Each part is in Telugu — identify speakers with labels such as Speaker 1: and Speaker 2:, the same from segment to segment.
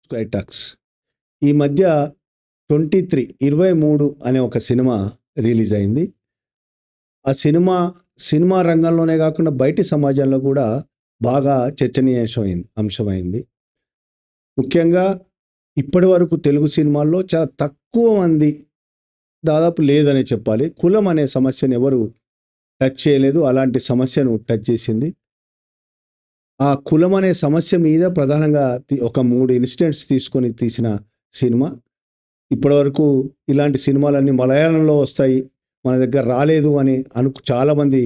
Speaker 1: స్కైటాక్స్ ఈ మధ్య 23 అనే ఒక సినిమా రిలీజ్ అయింది. ఆ సినిమా రంగంలోనే కాకుండా బయటి సమాజంలో కూడా బాగా అంశమైంది. ముఖ్యంగా ఇప్పటి వరకు తెలుగు సినిమాల్లో చాలా తక్కువ మంది, దాదాపు లేదనే చెప్పాలి, కులం అనే సమస్యను ఎవరు టచ్ చేయలేదు. అలాంటి సమస్యను టచ్ చేసింది. ఆ కులం అనే సమస్య మీద ప్రధానంగా ఒక 3 ఇన్సిడెంట్స్ తీసుకొని తీసిన సినిమా. ఇప్పటివరకు ఇలాంటి సినిమాలన్నీ మలయాళంలో వస్తాయి, మన దగ్గర రాలేదు అని చాలామంది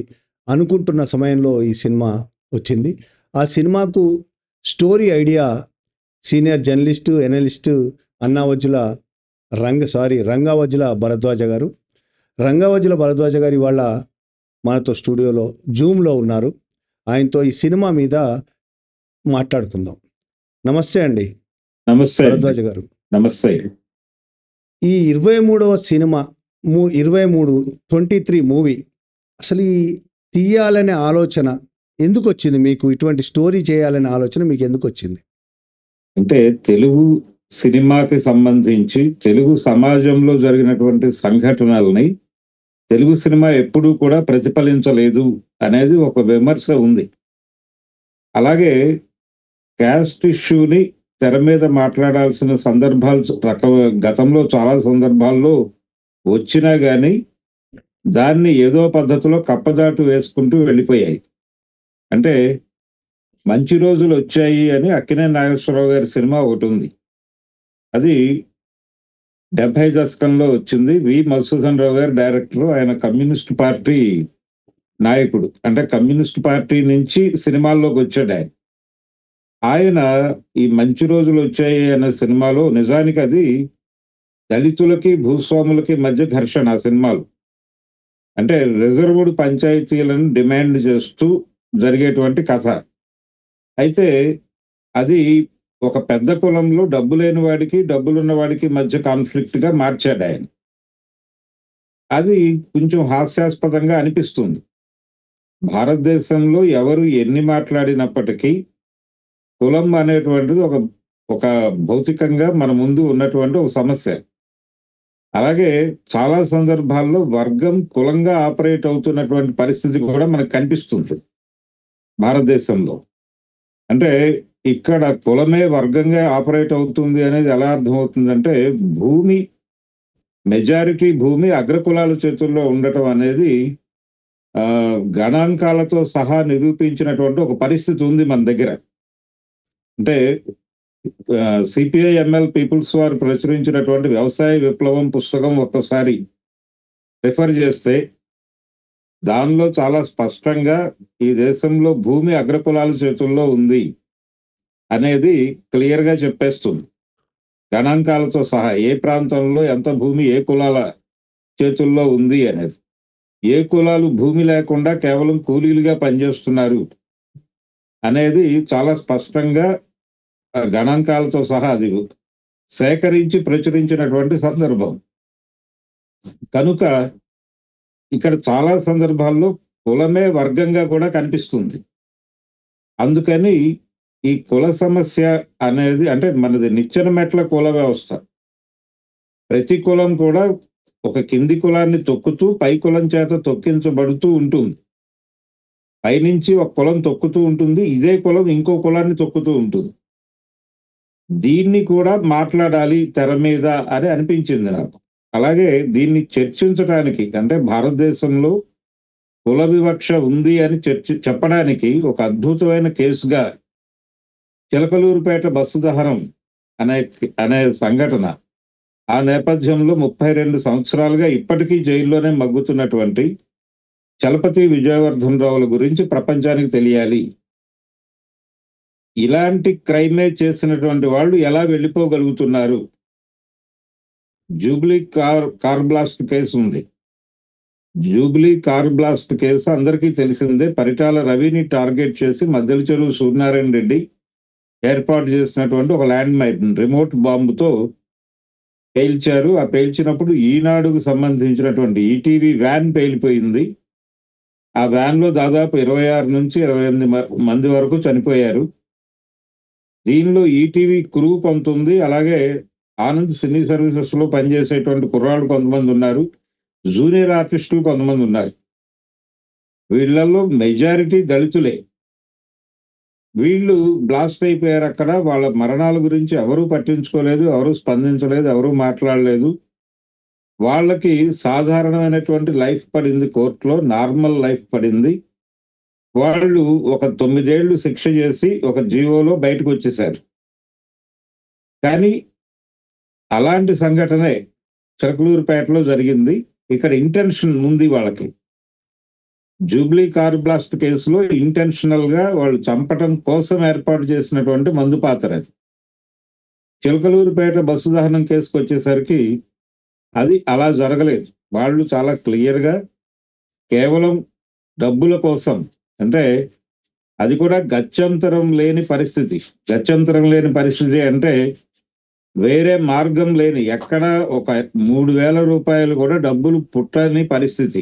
Speaker 1: అనుకుంటున్న సమయంలో ఈ సినిమా వచ్చింది. ఆ సినిమాకు story idea senior journalist, analyst Rangavajjula Bharadwaja garu. Rangavajjula Bharadwaja గారు ఇవాళ మనతో స్టూడియోలో జూమ్లో ఉన్నారు. ఆయనతో ఈ సినిమా మీద మాట్లాడుకుందాం. నమస్తే అండి.
Speaker 2: నమస్తే
Speaker 1: భరద్వాజ గారు.
Speaker 2: నమస్తే.
Speaker 1: ఈ 23వ సినిమా 23 మూవీ అసలు ఈ తీయాలనే ఆలోచన ఎందుకు వచ్చింది మీకు? ఇటువంటి స్టోరీ చేయాలనే ఆలోచన మీకు ఎందుకు వచ్చింది?
Speaker 2: అంటే తెలుగు సినిమాకి సంబంధించి తెలుగు సమాజంలో జరిగినటువంటి సంఘటనల్ని తెలుగు సినిమా ఎప్పుడూ కూడా ప్రతిఫలించలేదు అనేది ఒక విమర్శ ఉంది. అలాగే క్యాస్ట్ ఇష్యూని తెర మీద మాట్లాడాల్సిన సందర్భాలు గతంలో చాలా సందర్భాల్లో వచ్చినా కానీ దాన్ని ఏదో పద్ధతిలో కప్పదాటు వేసుకుంటూ వెళ్ళిపోయాయి. అంటే మంచి రోజులు వచ్చాయి అని అక్కినేని నాగేశ్వరరావు గారి సినిమా ఒకటి ఉంది. అది 70 దశకంలో వచ్చింది. వి మధుసూదన్ రావు గారు డైరెక్టరు. ఆయన కమ్యూనిస్ట్ పార్టీ నాయకుడు. అంటే కమ్యూనిస్ట్ పార్టీ నుంచి సినిమాల్లోకి వచ్చాడు ఆయన. ఆయన ఈ మంచి రోజులు వచ్చాయి అనే సినిమాలో నిజానికి అది దళితులకి భూస్వాములకి మధ్య ఘర్షణ. ఆ సినిమాలో అంటే రిజర్వ్డ్ పంచాయతీలను డిమాండ్ చేస్తూ జరిగేటువంటి కథ. అయితే అది ఒక పెద్ద కులంలో డబ్బు లేని వాడికి డబ్బులున్న వాడికి మధ్య కాన్ఫ్లిక్ట్గా మార్చాడు ఆయన. అది కొంచెం హాస్యాస్పదంగా అనిపిస్తుంది. భారతదేశంలో ఎవరు ఎన్ని మాట్లాడినప్పటికీ కులం అనేటువంటిది ఒక భౌతికంగా మన ముందు ఉన్నటువంటి ఒక సమస్య. అలాగే చాలా సందర్భాల్లో వర్గం కులంగా ఆపరేట్ అవుతున్నటువంటి పరిస్థితి కూడా మనకు కనిపిస్తుంది భారతదేశంలో. అంటే ఇక్కడ కులమే వర్గంగా ఆపరేట్ అవుతుంది అనేది ఎలా అర్థమవుతుందంటే, మెజారిటీ భూమి అగ్రకులాల చేతుల్లో ఉండటం అనేది గణాంకాలతో సహా నిరూపించినటువంటి ఒక పరిస్థితి ఉంది మన దగ్గర. అంటే సిపిఐ-ఎంఎల్ పీపుల్స్ వారు ప్రచురించినటువంటి వ్యవసాయ విప్లవం పుస్తకం ఒక్కసారి రిఫర్ చేస్తే దానిలో చాలా స్పష్టంగా ఈ దేశంలో భూమి అగ్రకులాల చేతుల్లో ఉంది అనేది క్లియర్గా చెప్పేస్తుంది. గణాంకాలతో సహా ఏ ప్రాంతంలో ఎంత భూమి ఏ కులాల చేతుల్లో ఉంది అనేది. ఏ కులాలు భూమి లేకుండా కేవలం కూలీలుగా పనిచేస్తున్నారు అనేది చాలా స్పష్టంగా గణాంకాలతో సహా అది సేకరించి ప్రచురించినటువంటి సందర్భం. కనుక ఇక్కడ చాలా సందర్భాల్లో కులమే వర్గంగా కూడా కనిపిస్తుంది. అందుకని ఈ కుల సమస్య అనేది, అంటే మనది నిచ్చెన మెట్ల కుల వ్యవస్థ. ప్రతి కులం కూడా ఒక కింది కులాన్ని తొక్కుతూ పై కులం చేత తొక్కించబడుతూ ఉంటుంది. పైనుంచి ఒక కులం తొక్కుతూ ఉంటుంది, ఇదే కులం ఇంకో కులాన్ని తొక్కుతూ ఉంటుంది. దీన్ని కూడా మాట్లాడాలి తెర మీద అని అనిపించింది నాకు. అలాగే దీన్ని చర్చించడానికి, అంటే భారతదేశంలో కుల వివక్ష ఉంది అని చెప్పడానికి ఒక అద్భుతమైన కేసుగా చిలకలూరుపేట బస్సు దహనం అనే సంఘటన. ఆ నేపథ్యంలో 32 సంవత్సరాలుగా ఇప్పటికీ జైల్లోనే మగ్గుతున్నటువంటి చలపతి విజయవర్ధన్ రావుల గురించి ప్రపంచానికి తెలియాలి. ఇలాంటి క్రైమే చేసినటువంటి వాళ్ళు ఎలా వెళ్ళిపోగలుగుతున్నారు? జూబ్లీ కార్ బ్లాస్ట్ కేసు ఉంది. జూబ్లీ కార్ బ్లాస్ట్ కేసు అందరికీ తెలిసిందే. పరిటాల రవిని టార్గెట్ చేసి మద్దెల చెరువు సూర్యనారాయణ రెడ్డి ఏర్పాటు చేసినటువంటి ఒక ల్యాండ్ మైన్ రిమోట్ బాంబుతో పేల్చారు. ఆ పేల్చినప్పుడు ఈనాడుకు సంబంధించినటువంటి ఈటీవీ వ్యాన్ పేలిపోయింది. ఆ వ్యాన్లో దాదాపు 26 నుంచి 28 మంది వరకు చనిపోయారు. దీనిలో ఈటీవీ క్రూ కొంత ఉంది, అలాగే ఆనంద్ సినీ సర్వీసెస్లో పనిచేసేటువంటి కుర్రాళ్ళు కొంతమంది ఉన్నారు, జూనియర్ ఆర్టిస్టులు కొంతమంది ఉన్నారు. వీళ్ళల్లో మెజారిటీ దళితులే. వీళ్ళు బ్లాస్ట్ అయిపోయారు అక్కడ. వాళ్ళ మరణాల గురించి ఎవరూ పట్టించుకోలేదు, ఎవరూ స్పందించలేదు, ఎవరూ మాట్లాడలేదు. వాళ్ళకి సాధారణమైనటువంటి లైఫ్ పడింది కోర్టులో, నార్మల్ లైఫ్ పడింది. వాళ్ళు ఒక 9 ఏళ్ళు శిక్ష చేసి ఒక జీవోలో బయటకు వచ్చేశారు. కానీ అలాంటి సంఘటనే చిలకలూరుపేటలో జరిగింది. ఇక్కడ ఇంటెన్షన్ ఉంది వాళ్ళకి. జూబ్లీ కార్ బ్లాస్ట్ కేసులో ఇంటెన్షనల్ గా వాళ్ళు చంపటం కోసం ఏర్పాటు చేసినటువంటి మందు పాత్ర అది. చిలకలూరుపేట బస్సు దహనం కేసుకు వచ్చేసరికి అది అలా జరగలేదు. వాళ్ళు చాలా క్లియర్గా కేవలం డబ్బుల కోసం, అంటే అది కూడా గత్యంతరం లేని పరిస్థితి. గత్యంతరం లేని పరిస్థితి అంటే వేరే మార్గం లేని, ఎక్కడ ఒక 3,000 రూపాయలు కూడా డబ్బులు పుట్టని పరిస్థితి,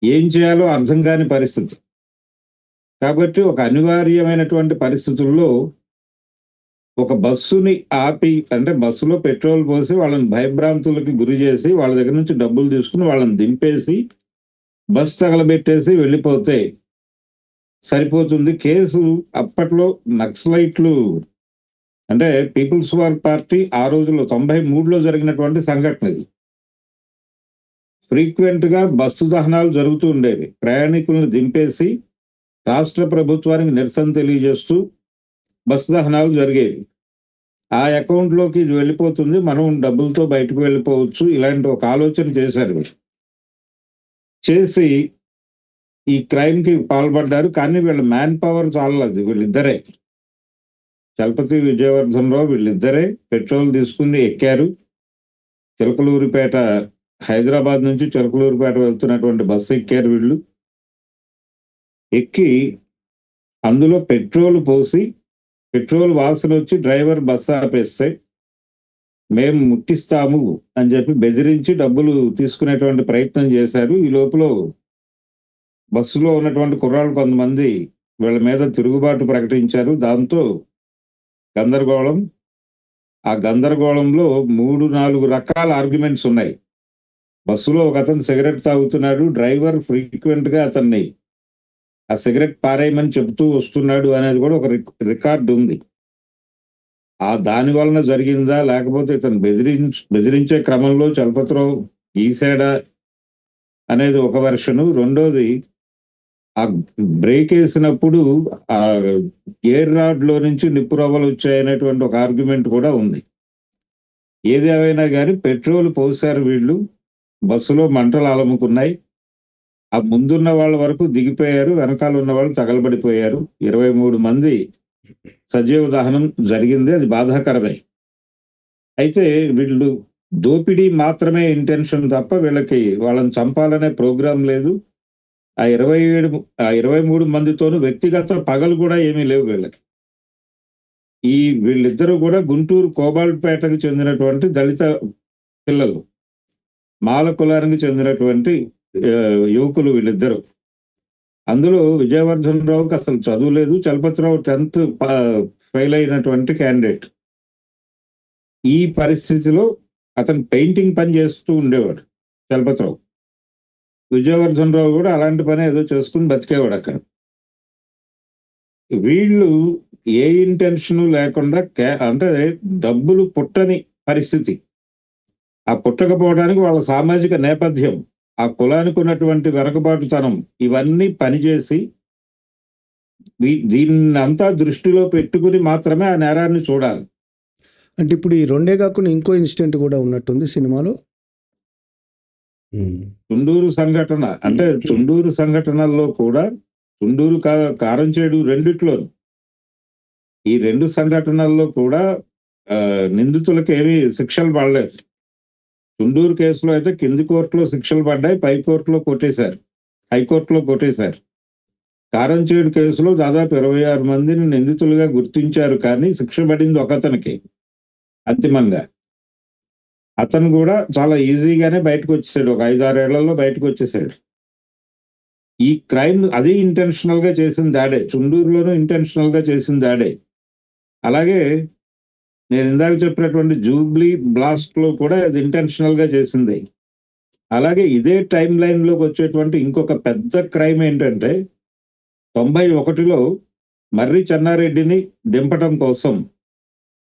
Speaker 2: ఏం చేయాలో అర్థం కాని పరిస్థితి. కాబట్టి ఒక అనివార్యమైనటువంటి పరిస్థితుల్లో ఒక బస్సుని ఆపి, అంటే బస్సులో పెట్రోల్ పోసి వాళ్ళని భయభ్రాంతులకి గురి చేసి వాళ్ళ దగ్గర నుంచి డబ్బులు తీసుకుని వాళ్ళని దింపేసి బస్ తగలబెట్టేసి వెళ్ళిపోతే సరిపోతుంది. కేసు అప్పట్లో నక్సలైట్లు, అంటే పీపుల్స్ వార్ పార్టీ ఆ రోజుల్లో 93లో జరిగినటువంటి సంఘటన ఇది. ఫ్రీక్వెంట్ గా బస్సు దహనాలు జరుగుతూ ఉండేవి. ప్రయాణికులను దింపేసి రాష్ట్ర ప్రభుత్వానికి నిరసన తెలియజేస్తూ బస్సు దహనాలు జరిగేవి. ఆ అకౌంట్లోకి ఇది వెళ్ళిపోతుంది, మనం డబ్బులతో బయటకు వెళ్ళిపోవచ్చు, ఇలాంటి ఒక ఆలోచన చేశారు. చేసి ఈ క్రైమ్ కి పాల్పడ్డారు. కానీ వీళ్ళ మ్యాన్ పవర్ చాలలేదు. వీళ్ళిద్దరే, చలపతి విజయవర్ధన్ రావు, వీళ్ళిద్దరే పెట్రోల్ తీసుకుని ఎక్కారు. చిలకలూరుపేట, హైదరాబాద్ నుంచి చిలకలూరుపేట వెళ్తున్నటువంటి బస్సు ఎక్కారు వీళ్ళు. ఎక్కి అందులో పెట్రోల్ పోసి, పెట్రోల్ వాసన వచ్చి డ్రైవర్ బస్సు ఆపేస్తే మేము ముట్టిస్తాము అని చెప్పి బెదిరించి డబ్బులు తీసుకునేటువంటి ప్రయత్నం చేశారు. ఈ లోపల బస్సులో ఉన్నటువంటి కుర్రాళ్ళు కొంతమంది వీళ్ళ మీద తిరుగుబాటు ప్రకటించారు. దాంతో గందరగోళం. ఆ గందరగోళంలో 3-4 రకాల ఆర్గ్యుమెంట్స్ ఉన్నాయి. బస్సులో ఒక అతను సిగరెట్ తాగుతున్నాడు, డ్రైవర్ ఫ్రీక్వెంట్ గా అతన్ని ఆ సిగరెట్ పారేయమని చెబుతూ వస్తున్నాడు అనేది కూడా ఒక రికార్డు ఉంది. ఆ దాని వలన జరిగిందా, లేకపోతే ఇతను బెదిరించే క్రమంలో చలపతిరావు గీసాడా అనేది ఒక వెర్షను. రెండోది, ఆ బ్రేక్ వేసినప్పుడు ఆ గేర్ రాడ్ లో నుంచి నిప్పురవ్వలు వచ్చాయనేటువంటి ఒక ఆర్గ్యుమెంట్ కూడా ఉంది. ఏది ఏమైనా కానీ పెట్రోల్ పోసారు వీళ్ళు. బస్సులో మంటలు అలముకున్నాయి. ఆ ముందున్న వాళ్ళ వరకు దిగిపోయారు, వెనకాల ఉన్న వాళ్ళు తగలబడిపోయారు. 23 మంది సజీవ దహనం జరిగింది. అది బాధాకరమే. అయితే వీళ్ళు దోపిడీ మాత్రమే ఇంటెన్షన్ తప్ప వీళ్ళకి వాళ్ళని చంపాలనే ప్రోగ్రాం లేదు. ఆ 23 మందితోనూ వ్యక్తిగత పగలు కూడా ఏమీ లేవు వీళ్ళకి. వీళ్ళిద్దరూ కూడా గుంటూరు కోబాల్ట్పేటకు చెందినటువంటి దళిత పిల్లలు, మాల కులానికి చెందినటువంటి యువకులు వీళ్ళిద్దరు. అందులో విజయవర్ధన్ రావుకి అసలు చదువు లేదు. చలపతిరావు 10th ఫెయిల్ అయినటువంటి క్యాండిడేట్. ఈ పరిస్థితిలో అతను పెయింటింగ్ పని చేస్తూ ఉండేవాడు చలపతిరావు. విజయవర్ధన్ రావు కూడా అలాంటి పని ఏదో చేసుకుని బతికేవాడు అక్కడ. వీళ్ళు ఏ ఇంటెన్షన్ లేకుండా, అంటే డబ్బులు పుట్టని పరిస్థితి. ఆ పుట్టకపోవడానికి వాళ్ళ సామాజిక నేపథ్యం, ఆ కులానికి ఉన్నటువంటి వెనకబాటుతనం, ఇవన్నీ పనిచేసి దీన్ని అంతా దృష్టిలో పెట్టుకుని మాత్రమే ఆ నేరాన్ని చూడాలి.
Speaker 1: అంటే ఇప్పుడు ఈ రెండే కాకుండా ఇంకో ఇన్సిడెంట్ కూడా ఉన్నట్టుంది సినిమాలో.
Speaker 2: చుండూరు సంఘటన, అంటే చుండూరు సంఘటనల్లో కూడా, చుండూరు కారంచేడు రెండిట్లోనూ, ఈ 2 సంఘటనల్లో కూడా నిందితులకు ఏమీ శిక్షలు పడలేదు. చుండూరు కేసులో అయితే కింది కోర్టులో శిక్షలు పడ్డాయి, పై కోర్టులో కొట్టేశారు, హైకోర్టులో కొట్టేశారు. కారంచేడు కేసులో దాదాపు 26 మందిని నిందితులుగా గుర్తించారు, కానీ శిక్ష పడింది ఒకతనికి అంతిమంగా. అతను కూడా చాలా ఈజీగానే బయటకు వచ్చేసాడు, ఒక 5-6 ఏళ్లలో బయటకు వచ్చేసాడు. ఈ క్రైమ్ అది ఇంటెన్షనల్ గా చేసిన దాడే, చుండూరులోనూ ఇంటెన్షనల్ గా చేసిన దాడే. అలాగే నేను ఇందాక చెప్పినటువంటి జూబ్లీ బ్లాస్ట్‌లో కూడా అది ఇంటెన్షనల్‌గా చేసిందే. అలాగే ఇదే టైమ్ లైన్‌లోకి వచ్చేటువంటి ఇంకొక పెద్ద క్రైమ్ ఏంటంటే 91లో మర్రి చెన్నారెడ్డిని దింపటం కోసం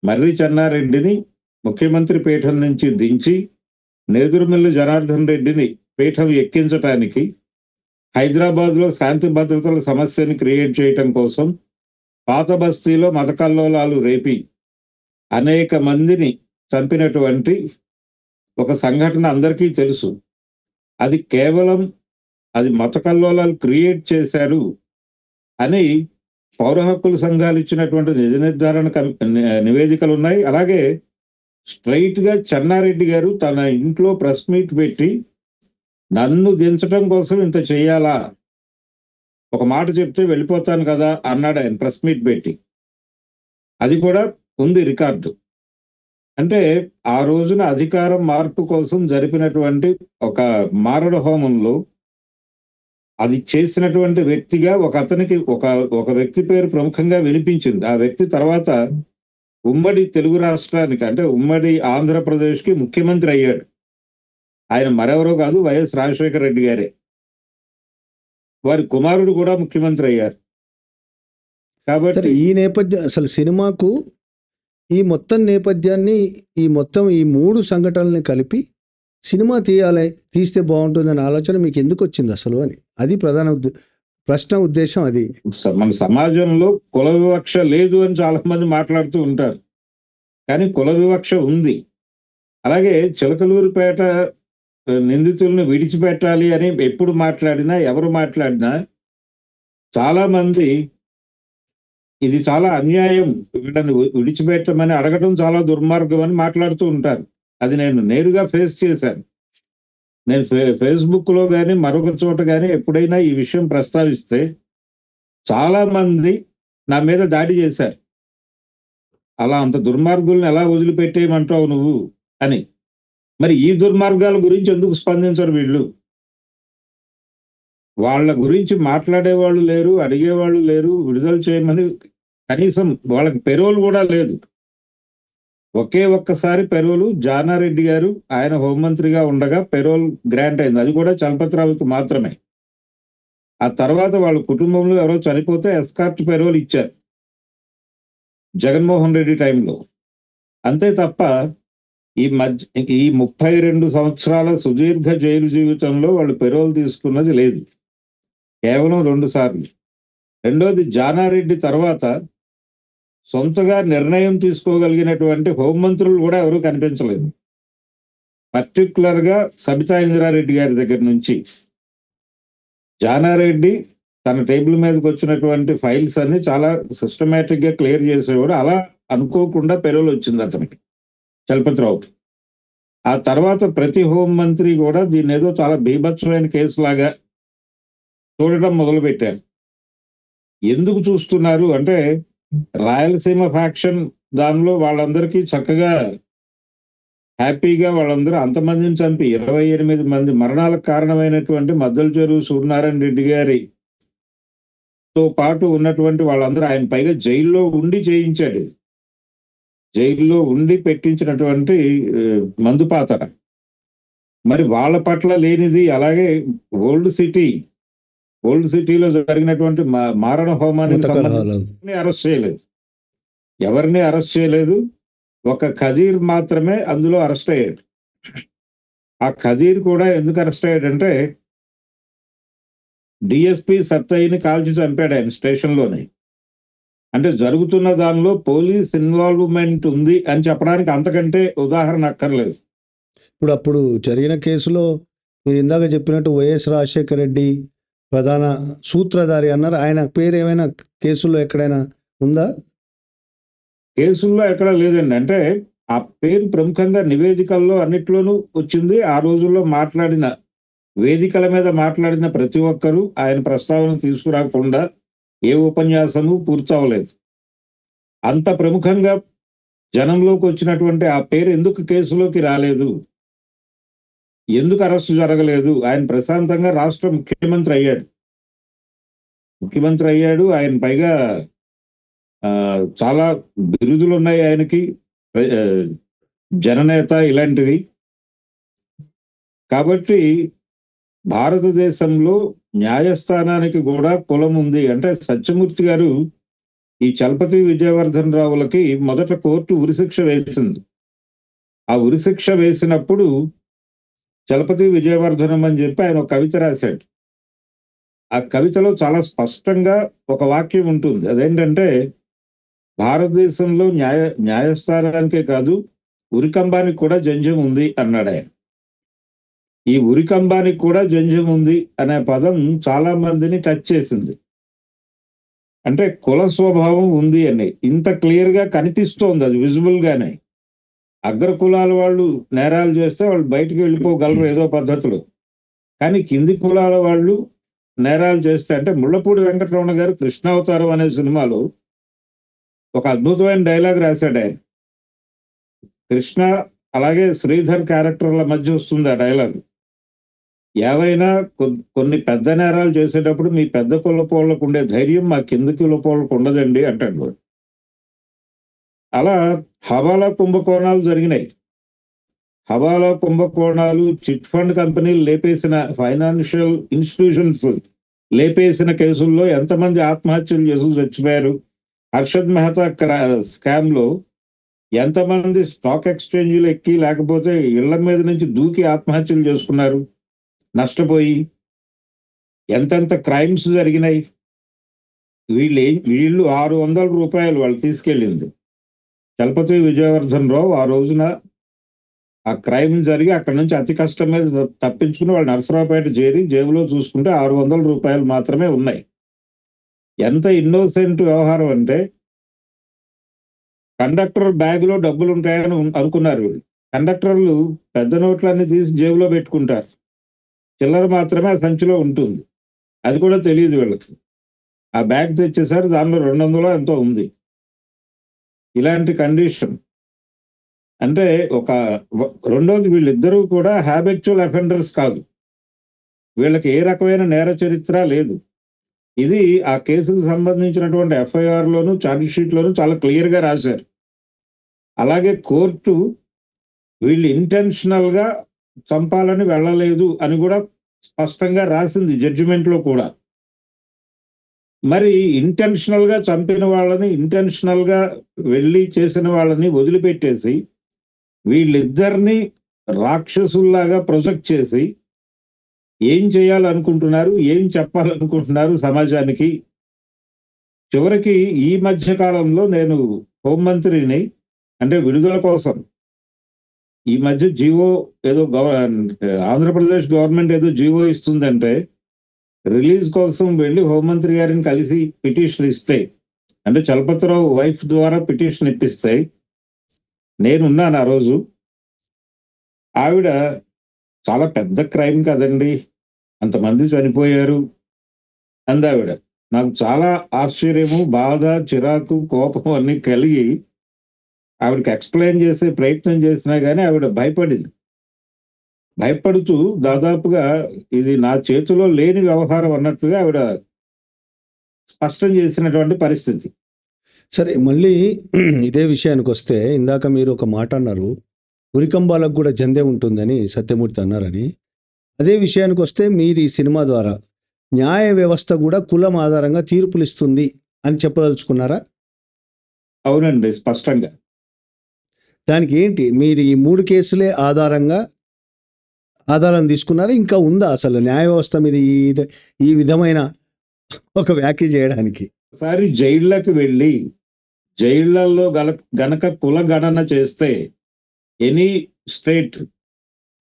Speaker 2: మర్రి చెన్నారెడ్డిని ముఖ్యమంత్రి పీఠం నుంచి దించి నేదురుమిల్లి జనార్దన్ రెడ్డిని పీఠం ఎక్కించటానికి హైదరాబాద్‌లో శాంతి భద్రతల సమస్యని క్రియేట్ చేయటం కోసం పాత బస్తీలో మత కల్లోలాలు రేపి అనేక మందిని చంపినటువంటి ఒక సంఘటన అందరికీ తెలుసు. అది కేవలం అది మత కల్లోలాలు క్రియేట్ చేశారు అని పౌర హక్కుల సంఘాలు ఇచ్చినటువంటి నిజ నిర్ధారణ నివేదికలు ఉన్నాయి. అలాగే స్ట్రైట్‌గా చెన్నారెడ్డి గారు తన ఇంట్లో ప్రెస్ మీట్ పెట్టి నన్ను దించడం కోసం ఇంత చేయాలా? ఒక మాట చెప్తే వెళ్ళిపోతాను కదా అన్నాడు ఆయన ప్రెస్ మీట్ పెట్టి. అది కూడా ఉంది రికార్డు. అంటే ఆ రోజున అధికారం మార్పు కోసం జరిపినటువంటి ఒక మారణ హోమంలో అది చేసినటువంటి వ్యక్తిగా ఒక వ్యక్తి పేరు ప్రముఖంగా వినిపించింది. ఆ వ్యక్తి తర్వాత ఉమ్మడి తెలుగు రాష్ట్రానికి అంటే ఉమ్మడి ఆంధ్రప్రదేశ్‌కి ముఖ్యమంత్రి అయ్యాడు. ఆయన మరెవరో కాదు, వైఎస్ రాజశేఖర రెడ్డి గారే. వారి కుమారుడు కూడా ముఖ్యమంత్రి అయ్యారు.
Speaker 1: సరే,
Speaker 2: కాబట్టి
Speaker 1: ఈ నేపథ్యం అసలు సినిమాకు ఈ మొత్తం నేపథ్యాన్ని ఈ 3 సంఘటనల్ని కలిపి సినిమా తీస్తే బాగుంటుందనే ఆలోచన మీకు ఎందుకు వచ్చింది అసలు అని? అది ప్రధాన ప్రశ్న ఉద్దేశం అది.
Speaker 2: మన సమాజంలో కుల వివక్ష లేదు అని చాలా మంది మాట్లాడుతూ ఉంటారు. కానీ కుల వివక్ష ఉంది. అలాగే చిలకలూరిపేట నిందితులను విడిచిపెట్టాలి అని ఎప్పుడు మాట్లాడినా, ఎవరు మాట్లాడినా చాలా మంది ఇది చాలా అన్యాయం, వీళ్ళని విడిచిపెట్టమని అడగడం చాలా దుర్మార్గం అని మాట్లాడుతూ ఉంటారు. అది నేను నేరుగా ఫేస్ చేశాను. నేను ఫేస్బుక్‌లో గాని, మరొక చోట గాని ఎప్పుడైనా ఈ విషయం ప్రస్తావిస్తే చాలా మంది నా మీద దాడి చేశారు. అలా అంత దుర్మార్గుల్ని ఎలా వదిలిపెట్టేయమంటావు నువ్వు అని. మరి ఈ దుర్మార్గాల గురించి ఎందుకు స్పందించరు వీళ్ళు? వాళ్ళ గురించి మాట్లాడేవాళ్ళు లేరు, అడిగేవాళ్ళు లేరు, విడుదల చేయమని కనీసం వాళ్ళకి పెరోల్ కూడా లేదు. ఒక్కసారి పెరోలు జానారెడ్డి గారు ఆయన హోంమంత్రిగా ఉండగా పెరోల్ గ్రాంట్ అయింది. అది కూడా చలపతిరావుకి మాత్రమే. ఆ తర్వాత వాళ్ళ కుటుంబంలో ఎవరో చనిపోతే ఎస్కార్ట్ పెరోల్ ఇచ్చారు జగన్మోహన్ రెడ్డి టైంలో. అంతే తప్ప ఈ 32 సంవత్సరాల సుదీర్ఘ జైలు జీవితంలో వాళ్ళు పెరోల్ తీసుకున్నది లేదు. కేవలం 2 సార్లు. రెండోది, జానారెడ్డి తర్వాత సొంతగా నిర్ణయం తీసుకోగలిగినటువంటి హోంమంత్రులు కూడా ఎవరూ కనిపించలేదు. పర్టికులర్‌గా సబితా ఇంద్రారెడ్డి గారి దగ్గర నుంచి జానారెడ్డి తన టేబుల్ మీదకి వచ్చినటువంటి ఫైల్స్ అన్ని చాలా సిస్టమేటిక్‌గా క్లియర్ చేసేవాడు. అలా అనుకోకుండా పెరోల్ వచ్చింది అతనికి, చలపతిరావుకి. ఆ తర్వాత ప్రతి హోంమంత్రి కూడా దీన్ని ఏదో చాలా బీభత్సమైన కేసులాగా చూడటం మొదలుపెట్టారు. ఎందుకు చూస్తున్నారు అంటే, రాయలసీమ ఫ్యాక్షన్ దానిలో వాళ్ళందరికీ చక్కగా హ్యాపీగా వాళ్ళందరూ అంతమందిని చంపి 28 మంది మరణాలకు కారణమైనటువంటి మద్దల చెరువు సూర్యనారాయణ రెడ్డి గారితో పాటు ఉన్నటువంటి వాళ్ళందరూ ఆయన పైగా జైల్లో ఉండి చేయించాడు. జైల్లో ఉండి పెట్టించినటువంటి మందు పాతర. మరి వాళ్ళ పట్ల లేనిది. అలాగే ఓల్డ్ సిటీలో జరిగినటువంటి మారణ హోమానికి సంబంధించి ఎవరిని అరెస్ట్ చేయలేదు. ఒక ఖదీర్ మాత్రమే అందులో అరెస్ట్ అయ్యాడు. ఆ ఖదీర్ కూడా ఎందుకు అరెస్ట్ అయ్యాడంటే, డిఎస్పి సత్తయ్యని కాల్చి చంపాడు ఆయన స్టేషన్లోనే. అంటే జరుగుతున్న దానిలో పోలీస్ ఇన్వాల్వ్మెంట్ ఉంది అని చెప్పడానికి అంతకంటే ఉదాహరణ అక్కర్లేదు.
Speaker 1: అప్పుడు జరిగిన కేసులో మీరు ఇందాక చెప్పినట్టు వైఎస్ రాజశేఖర రెడ్డి ప్రధాన సూత్రధారి అన్నారు. ఆయన పేరు ఏమైనా కేసుల్లో ఎక్కడైనా ఉందా?
Speaker 2: కేసుల్లో ఎక్కడా లేదండి. అంటే ఆ పేరు ప్రముఖంగా నివేదికల్లో అన్నిట్లోనూ వచ్చింది. ఆ రోజుల్లో వేదికల మీద మాట్లాడిన ప్రతి ఒక్కరూ ఆయన ప్రస్తావన తీసుకురాకుండా ఏ ఉపన్యాసము పూర్తవలేదు. అంత ప్రముఖంగా జనంలోకి వచ్చినటువంటి ఆ పేరు ఎందుకు కేసులోకి రాలేదు, ఎందుకు అరెస్టు జరగలేదు? ఆయన ప్రశాంతంగా రాష్ట్ర ముఖ్యమంత్రి అయ్యాడు. ఆయన పైగా చాలా బిరుదులు ఉన్నాయి ఆయనకి, ఆ, జననేత ఇలాంటివి. కాబట్టి భారతదేశంలో న్యాయస్థానానికి కూడా కులం ఉంది. అంటే సత్యమూర్తి గారు ఈ చలపతి విజయవర్ధన్ రావులకి మొదట కోర్టు ఉరిశిక్ష వేసింది. ఆ ఉరిశిక్ష వేసినప్పుడు చలపతి విజయవర్ధనం అని చెప్పి ఆయన ఒక కవిత రాశాడు. ఆ కవితలో చాలా స్పష్టంగా ఒక వాక్యం ఉంటుంది. అదేంటంటే, భారతదేశంలో న్యాయస్థానానికే కాదు, ఉరికంబానికి కూడా జంజం ఉంది అన్నాడు ఆయన. ఈ ఉరికంబానికి కూడా జంజం ఉంది అనే పదం చాలా మందిని టచ్ చేసింది. అంటే కుల స్వభావం ఉంది అని ఇంత క్లియర్ గా కనిపిస్తోంది, అది విజిబుల్ గానే. అగ్ర కులాల వాళ్ళు నేరాలు చేస్తే వాళ్ళు బయటికి వెళ్ళిపోగలరు ఏదో పద్ధతిలో, కానీ కింది కులాల వాళ్ళు నేరాలు చేస్తే, అంటే ముళ్ళపూడి వెంకటరమణ గారు కృష్ణావతారం అనే సినిమాలో ఒక అద్భుతమైన డైలాగ్ రాశాడు ఆయన. కృష్ణ అలాగే శ్రీధర్ క్యారెక్టర్ల మధ్య వస్తుంది ఆ డైలాగ్. ఏవైనా కొన్ని పెద్ద నేరాలు చేసేటప్పుడు మీ పెద్ద కులపోళ్ళకు ఉండే ధైర్యం మా కింది కులపోళ్ళకు ఉండదండి అంటాడు వాడు. అలా హవాలా కుంభకోణాలు జరిగినాయి. హవాలా కుంభకోణాలు, చిట్ ఫండ్ కంపెనీలు లేపేసిన, ఫైనాన్షియల్ ఇన్స్టిట్యూషన్స్ లేపేసిన కేసుల్లో ఎంతమంది ఆత్మహత్యలు చేసి చచ్చిపోయారు. హర్షద్ మెహతా స్కామ్ లో ఎంతమంది స్టాక్ ఎక్స్చేంజ్లు ఎక్కి లేకపోతే ఇళ్ల మీద నుంచి దూకి ఆత్మహత్యలు చేసుకున్నారు నష్టపోయి. ఎంతెంత క్రైమ్స్ జరిగినాయి. వీళ్ళు 600 రూపాయలు వాళ్ళు తీసుకెళ్ళింది. చలపతి విజయవర్ధన్ రావు ఆ రోజున ఆ క్రైమ్ జరిగి అక్కడ నుంచి అతి కష్టం మీద తప్పించుకుని వాళ్ళు నరసరావుపేట చేరి జేబులో చూసుకుంటే 600 రూపాయలు మాత్రమే ఉన్నాయి. ఎంత ఇన్నోసెంట్ వ్యవహారం అంటే, కండక్టర్ బ్యాగులో డబ్బులు ఉంటాయని అనుకున్నారు వీళ్ళు. కండక్టర్లు పెద్ద నోట్లన్నీ తీసి జేబులో పెట్టుకుంటారు, చిల్లర మాత్రమే ఆ సంచిలో ఉంటుంది. అది కూడా తెలియదు వీళ్ళకి. ఆ బ్యాగ్ తెచ్చేసారు, దానిలో 200 ఎంతో ఉంది. ఇలాంటి కండిషన్. అంటే రెండోది, వీళ్ళిద్దరూ కూడా హ్యాబిచువల్ అఫెండర్స్ కాదు. వీళ్ళకి ఏ రకమైన నేర చరిత్ర లేదు. ఇది ఆ కేసుకు సంబంధించినటువంటి ఎఫ్ఐఆర్ లోను ఛార్జ్ షీట్ లోను చాలా క్లియర్ గా రాశారు. అలాగే కోర్టు వీళ్ళు ఇంటెన్షనల్ గా చంపాలని వెళ్ళలేదు అని కూడా స్పష్టంగా రాసింది జడ్జిమెంట్ లో కూడా. మరి ఇంటెన్షనల్ గా చంపిన వాళ్ళని, ఇంటెన్షనల్ గా వెళ్ళి చేసిన వాళ్ళని వదిలిపెట్టేసి వీళ్ళిద్దరిని రాక్షసుల్లాగా ప్రొజెక్ట్ చేసి ఏం చేయాలనుకుంటున్నారు, ఏం చెప్పాలనుకుంటున్నారు సమాజానికి. చివరికి ఈ మధ్య కాలంలో నేను హోంమంత్రిని, అంటే విడుదల కోసం ఈ మధ్య జీవో ఏదో ఆంధ్రప్రదేశ్ గవర్నమెంట్ ఏదో జీవో ఇస్తుందంటే, రిలీజ్ కోసం వెళ్ళి హోంమంత్రి గారిని కలిసి పిటిషన్ ఇస్తే, అంటే చలపతిరావు వైఫ్ ద్వారా పిటిషన్ ఇప్పిస్తే నేనున్నాను ఆ రోజు. ఆవిడ, చాలా పెద్ద క్రైమ్ కదండి, అంతమంది చనిపోయారు అందావిడ. నాకు చాలా ఆశ్చర్యము, బాధ, చిరాకు, కోపం అన్ని కలిగి ఆవిడకి ఎక్స్ప్లెయిన్ చేసే ప్రయత్నం చేసినా కానీ ఆవిడ భయపడుతూ దాదాపుగా ఇది నా చేతిలో లేని వ్యవహారం అన్నట్లుగా ఆవిడ స్పష్టం చేసినటువంటి పరిస్థితి.
Speaker 1: సరే, మళ్ళీ ఇదే విషయానికి వస్తే, ఇందాక మీరు ఒక మాట అన్నారు, ఉరికంబాలకు కూడా జందే ఉంటుందని సత్యమూర్తి అన్నారని. అదే విషయానికి వస్తే, మీరు ఈ సినిమా ద్వారా న్యాయ వ్యవస్థ కూడా కులం ఆధారంగా తీర్పులు ఇస్తుంది అని చెప్పదలుచుకున్నారా?
Speaker 2: అవునండి, స్పష్టంగా.
Speaker 1: దానికి ఏంటి, మీరు ఈ 3 కేసులే ఆధారం తీసుకున్నారా? ఇంకా ఉందా అసలు న్యాయ వ్యవస్థ మీద ఈ విధమైన ఒక వ్యాఖ్య చేయడానికి?
Speaker 2: ఒకసారి జైళ్ళకి వెళ్ళి జైళ్లలో గనక కుల గణన చేస్తే, ఎనీ స్టేట్,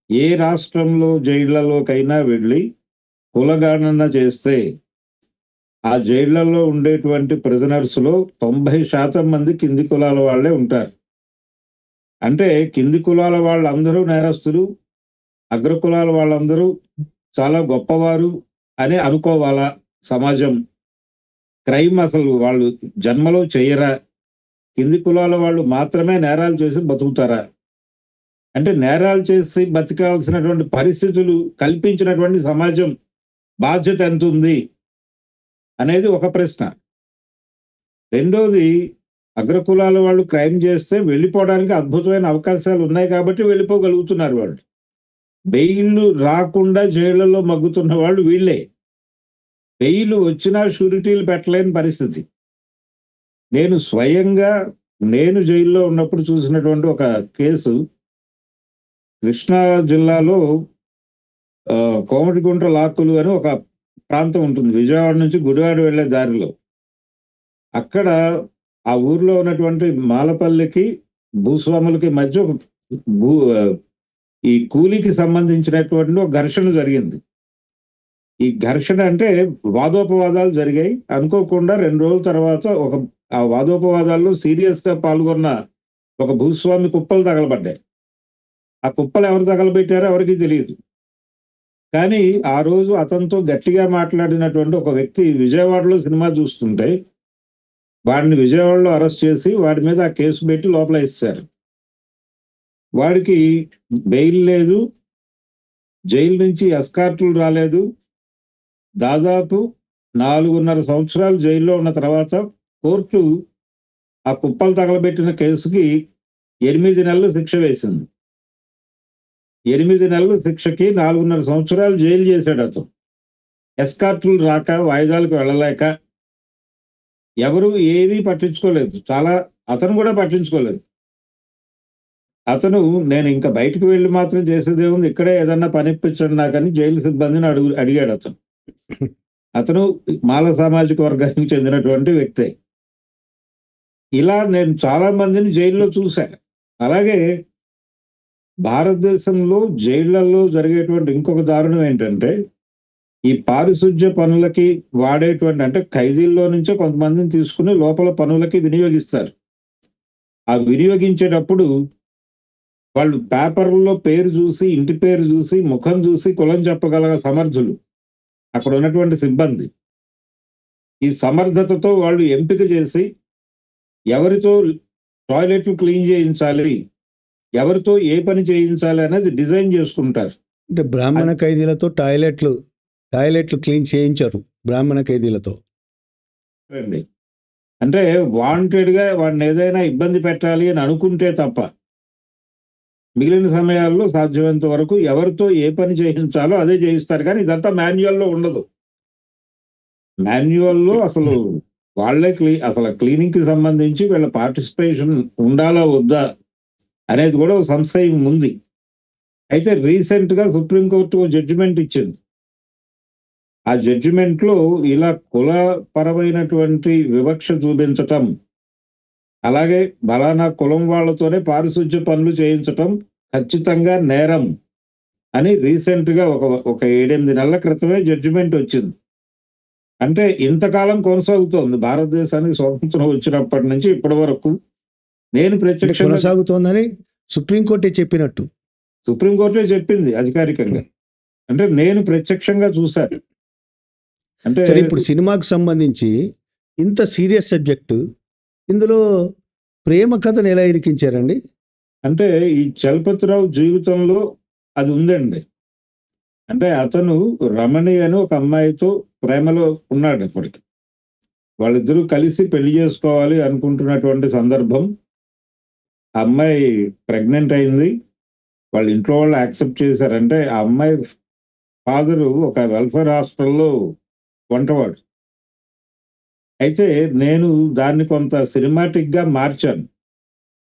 Speaker 2: ఏ రాష్ట్రంలో జైళ్లలోకైనా వెళ్ళి కుల గణన చేస్తే ఆ జైళ్లలో ఉండేటువంటి ప్రిజనర్స్ లో 90% మంది కింది కులాల వాళ్ళే ఉంటారు. అంటే కింది కులాల వాళ్ళందరూ నేరస్తులు, అగ్ర కులాల వాళ్ళందరూ చాలా గొప్పవారు అని అనుకోవాలా సమాజం? క్రైమ్ అసలు వాళ్ళు జన్మలో చెయ్యరా? కింది కులాల వాళ్ళు మాత్రమే నేరాలు చేసి బతుకుతారా? అంటే నేరాలు చేసి బతకాల్సినటువంటి పరిస్థితులు కల్పించినటువంటి సమాజం బాధ్యత ఎంత ఉంది అనేది ఒక ప్రశ్న. రెండోది, అగ్రకులాల వాళ్ళు క్రైమ్ చేస్తే వెళ్ళిపోవడానికి అద్భుతమైన అవకాశాలు ఉన్నాయి కాబట్టి వెళ్ళిపోగలుగుతున్నారు వాళ్ళు. బెయిల్ రాకుండా జైళ్లలో మగ్గుతున్న వాళ్ళు వీళ్ళే. బెయిల్ వచ్చినా షూరిటీలు పెట్టలేని పరిస్థితి. నేను స్వయంగా జైల్లో ఉన్నప్పుడు చూసినటువంటి ఒక కేసు, కృష్ణా జిల్లాలో కోమటిగుంట లాక్కులు అని ఒక ప్రాంతం ఉంటుంది, విజయవాడ నుంచి గుడివాడ వెళ్ళే దారిలో. అక్కడ ఆ ఊర్లో ఉన్నటువంటి మాలపల్లికి భూస్వాములకి మధ్య ఒక ఈ కూలీకి సంబంధించినటువంటి ఒక ఘర్షణ జరిగింది. ఈ ఘర్షణ అంటే వాదోపవాదాలు జరిగాయి. అనుకోకుండా 2 రోజుల తర్వాత ఆ వాదోపవాదాల్లో సీరియస్ గా పాల్గొన్న ఒక భూస్వామి కుప్పలు తగలబడ్డాయి. ఆ కుప్పలు ఎవరు తగలబెట్టారో ఎవరికి తెలియదు. కానీ ఆ రోజు అతనితో గట్టిగా మాట్లాడినటువంటి ఒక వ్యక్తి విజయవాడలో సినిమా చూస్తుంటే వాడిని విజయవాడలో అరెస్ట్ చేసి వాడి మీద ఆ కేసు పెట్టి లోపల ఇస్తారు. వాడికి బెయిల్ లేదు, జైలు నుంచి ఎస్కార్టులు రాలేదు. దాదాపు 4.5 సంవత్సరాలు జైల్లో ఉన్న తర్వాత కోర్టు ఆ కుప్పలు తగలబెట్టిన కేసుకి 8 నెలలు శిక్ష వేసింది. 8 నెలలు శిక్షకి 4.5 సంవత్సరాలు జైలు చేశాడు అతను. ఎస్కార్టులు రాక, వాయిదాలకు వెళ్ళలేక ఎవరు ఏమీ పట్టించుకోలేదు. అతను కూడా పట్టించుకోలేదు. అతను, నేను ఇంకా బయటకు వెళ్ళి మాత్రం చేసేదేముంది, ఇక్కడే ఏదన్నా పని ఇప్పించండి నాకని జైలు సిబ్బందిని అడిగాడు అతను. అతను మాల సామాజిక వర్గానికి చెందినటువంటి వ్యక్తే. ఇలా నేను చాలా మందిని జైల్లో చూశాను. అలాగే భారతదేశంలో జైళ్లలో జరిగేటువంటి ఇంకొక దారుణం ఏంటంటే, ఈ పారిశుధ్య పనులకి వాడేటువంటి, అంటే ఖైదీల్లో నుంచే కొంతమందిని తీసుకుని లోపల పనులకి వినియోగిస్తారు. ఆ వినియోగించేటప్పుడు వాళ్ళు పేపర్లో పేరు చూసి, ఇంటి పేరు చూసి, ముఖం చూసి కులం చెప్పగల సమర్థులు అక్కడ ఉన్నటువంటి సిబ్బంది. ఈ సమర్థతతో వాళ్ళు ఎంపిక చేసి ఎవరితో టాయిలెట్లు క్లీన్ చేయించాలి, ఎవరితో ఏ పని చేయించాలి అనేది డిజైన్ చేసుకుంటారు.
Speaker 1: అంటే బ్రాహ్మణ ఖైదీలతో టాయిలెట్లు క్లీన్ చేయించారు బ్రాహ్మణ ఖైదీలతో.
Speaker 2: అంటే వాంటెడ్గా వాడిని ఏదైనా ఇబ్బంది పెట్టాలి అని అనుకుంటే తప్ప మిగిలిన సమయాల్లో సాధ్యమైనంత వరకు ఎవరితో ఏ పని చేయించాలో అదే చేయిస్తారు. కానీ ఇదంతా మాన్యువల్లో ఉండదు. మాన్యువల్లో అసలు వాళ్ళే అసలు క్లీనింగ్కి సంబంధించి వీళ్ళ పార్టిసిపేషన్ ఉండాలా వద్దా అనేది కూడా ఒక సంశయం ఉంది. అయితే రీసెంట్గా సుప్రీంకోర్టు జడ్జిమెంట్ ఇచ్చింది. ఆ జడ్జిమెంట్లో ఇలా కులపరమైనటువంటి వివక్ష చూపించటం, అలాగే బలానా కులం వాళ్ళతోనే పారిశుధ్య పనులు చేయించటం ఖచ్చితంగా నేరం అని రీసెంట్గా ఒక 7-8 నెలల క్రితమే జడ్జిమెంట్ వచ్చింది. అంటే ఇంతకాలం కొనసాగుతోంది. భారతదేశానికి స్వాతంత్రం వచ్చినప్పటి నుంచి ఇప్పటి వరకు నేను ప్రత్యక్షంగా
Speaker 1: కొనసాగుతోందని సుప్రీంకోర్టే చెప్పినట్టు.
Speaker 2: సుప్రీంకోర్టే చెప్పింది అధికారికంగా. అంటే నేను ప్రత్యక్షంగా చూశాను. అంటే
Speaker 1: ఇప్పుడు సినిమాకు సంబంధించి ఇంత సీరియస్ సబ్జెక్టు, ఇందులో ప్రేమ కథను ఎలా ఇరికించారండి?
Speaker 2: అంటే ఈ చలపతిరావు జీవితంలో అది ఉందండి. అంటే అతను రమణి అని ఒక అమ్మాయితో ప్రేమలో ఉన్నాడు. అప్పటికి వాళ్ళిద్దరూ కలిసి పెళ్లి చేసుకోవాలి అనుకుంటున్నటువంటి సందర్భం. ఆ అమ్మాయి ప్రెగ్నెంట్ అయింది. వాళ్ళ ఇంట్లో వాళ్ళు యాక్సెప్ట్ చేశారంటే ఆ అమ్మాయి ఫాదరు ఒక వెల్ఫేర్ హాస్పిటల్లో వంటవాడు. అయితే నేను దాన్ని కొంత సినిమాటిక్గా మార్చాను.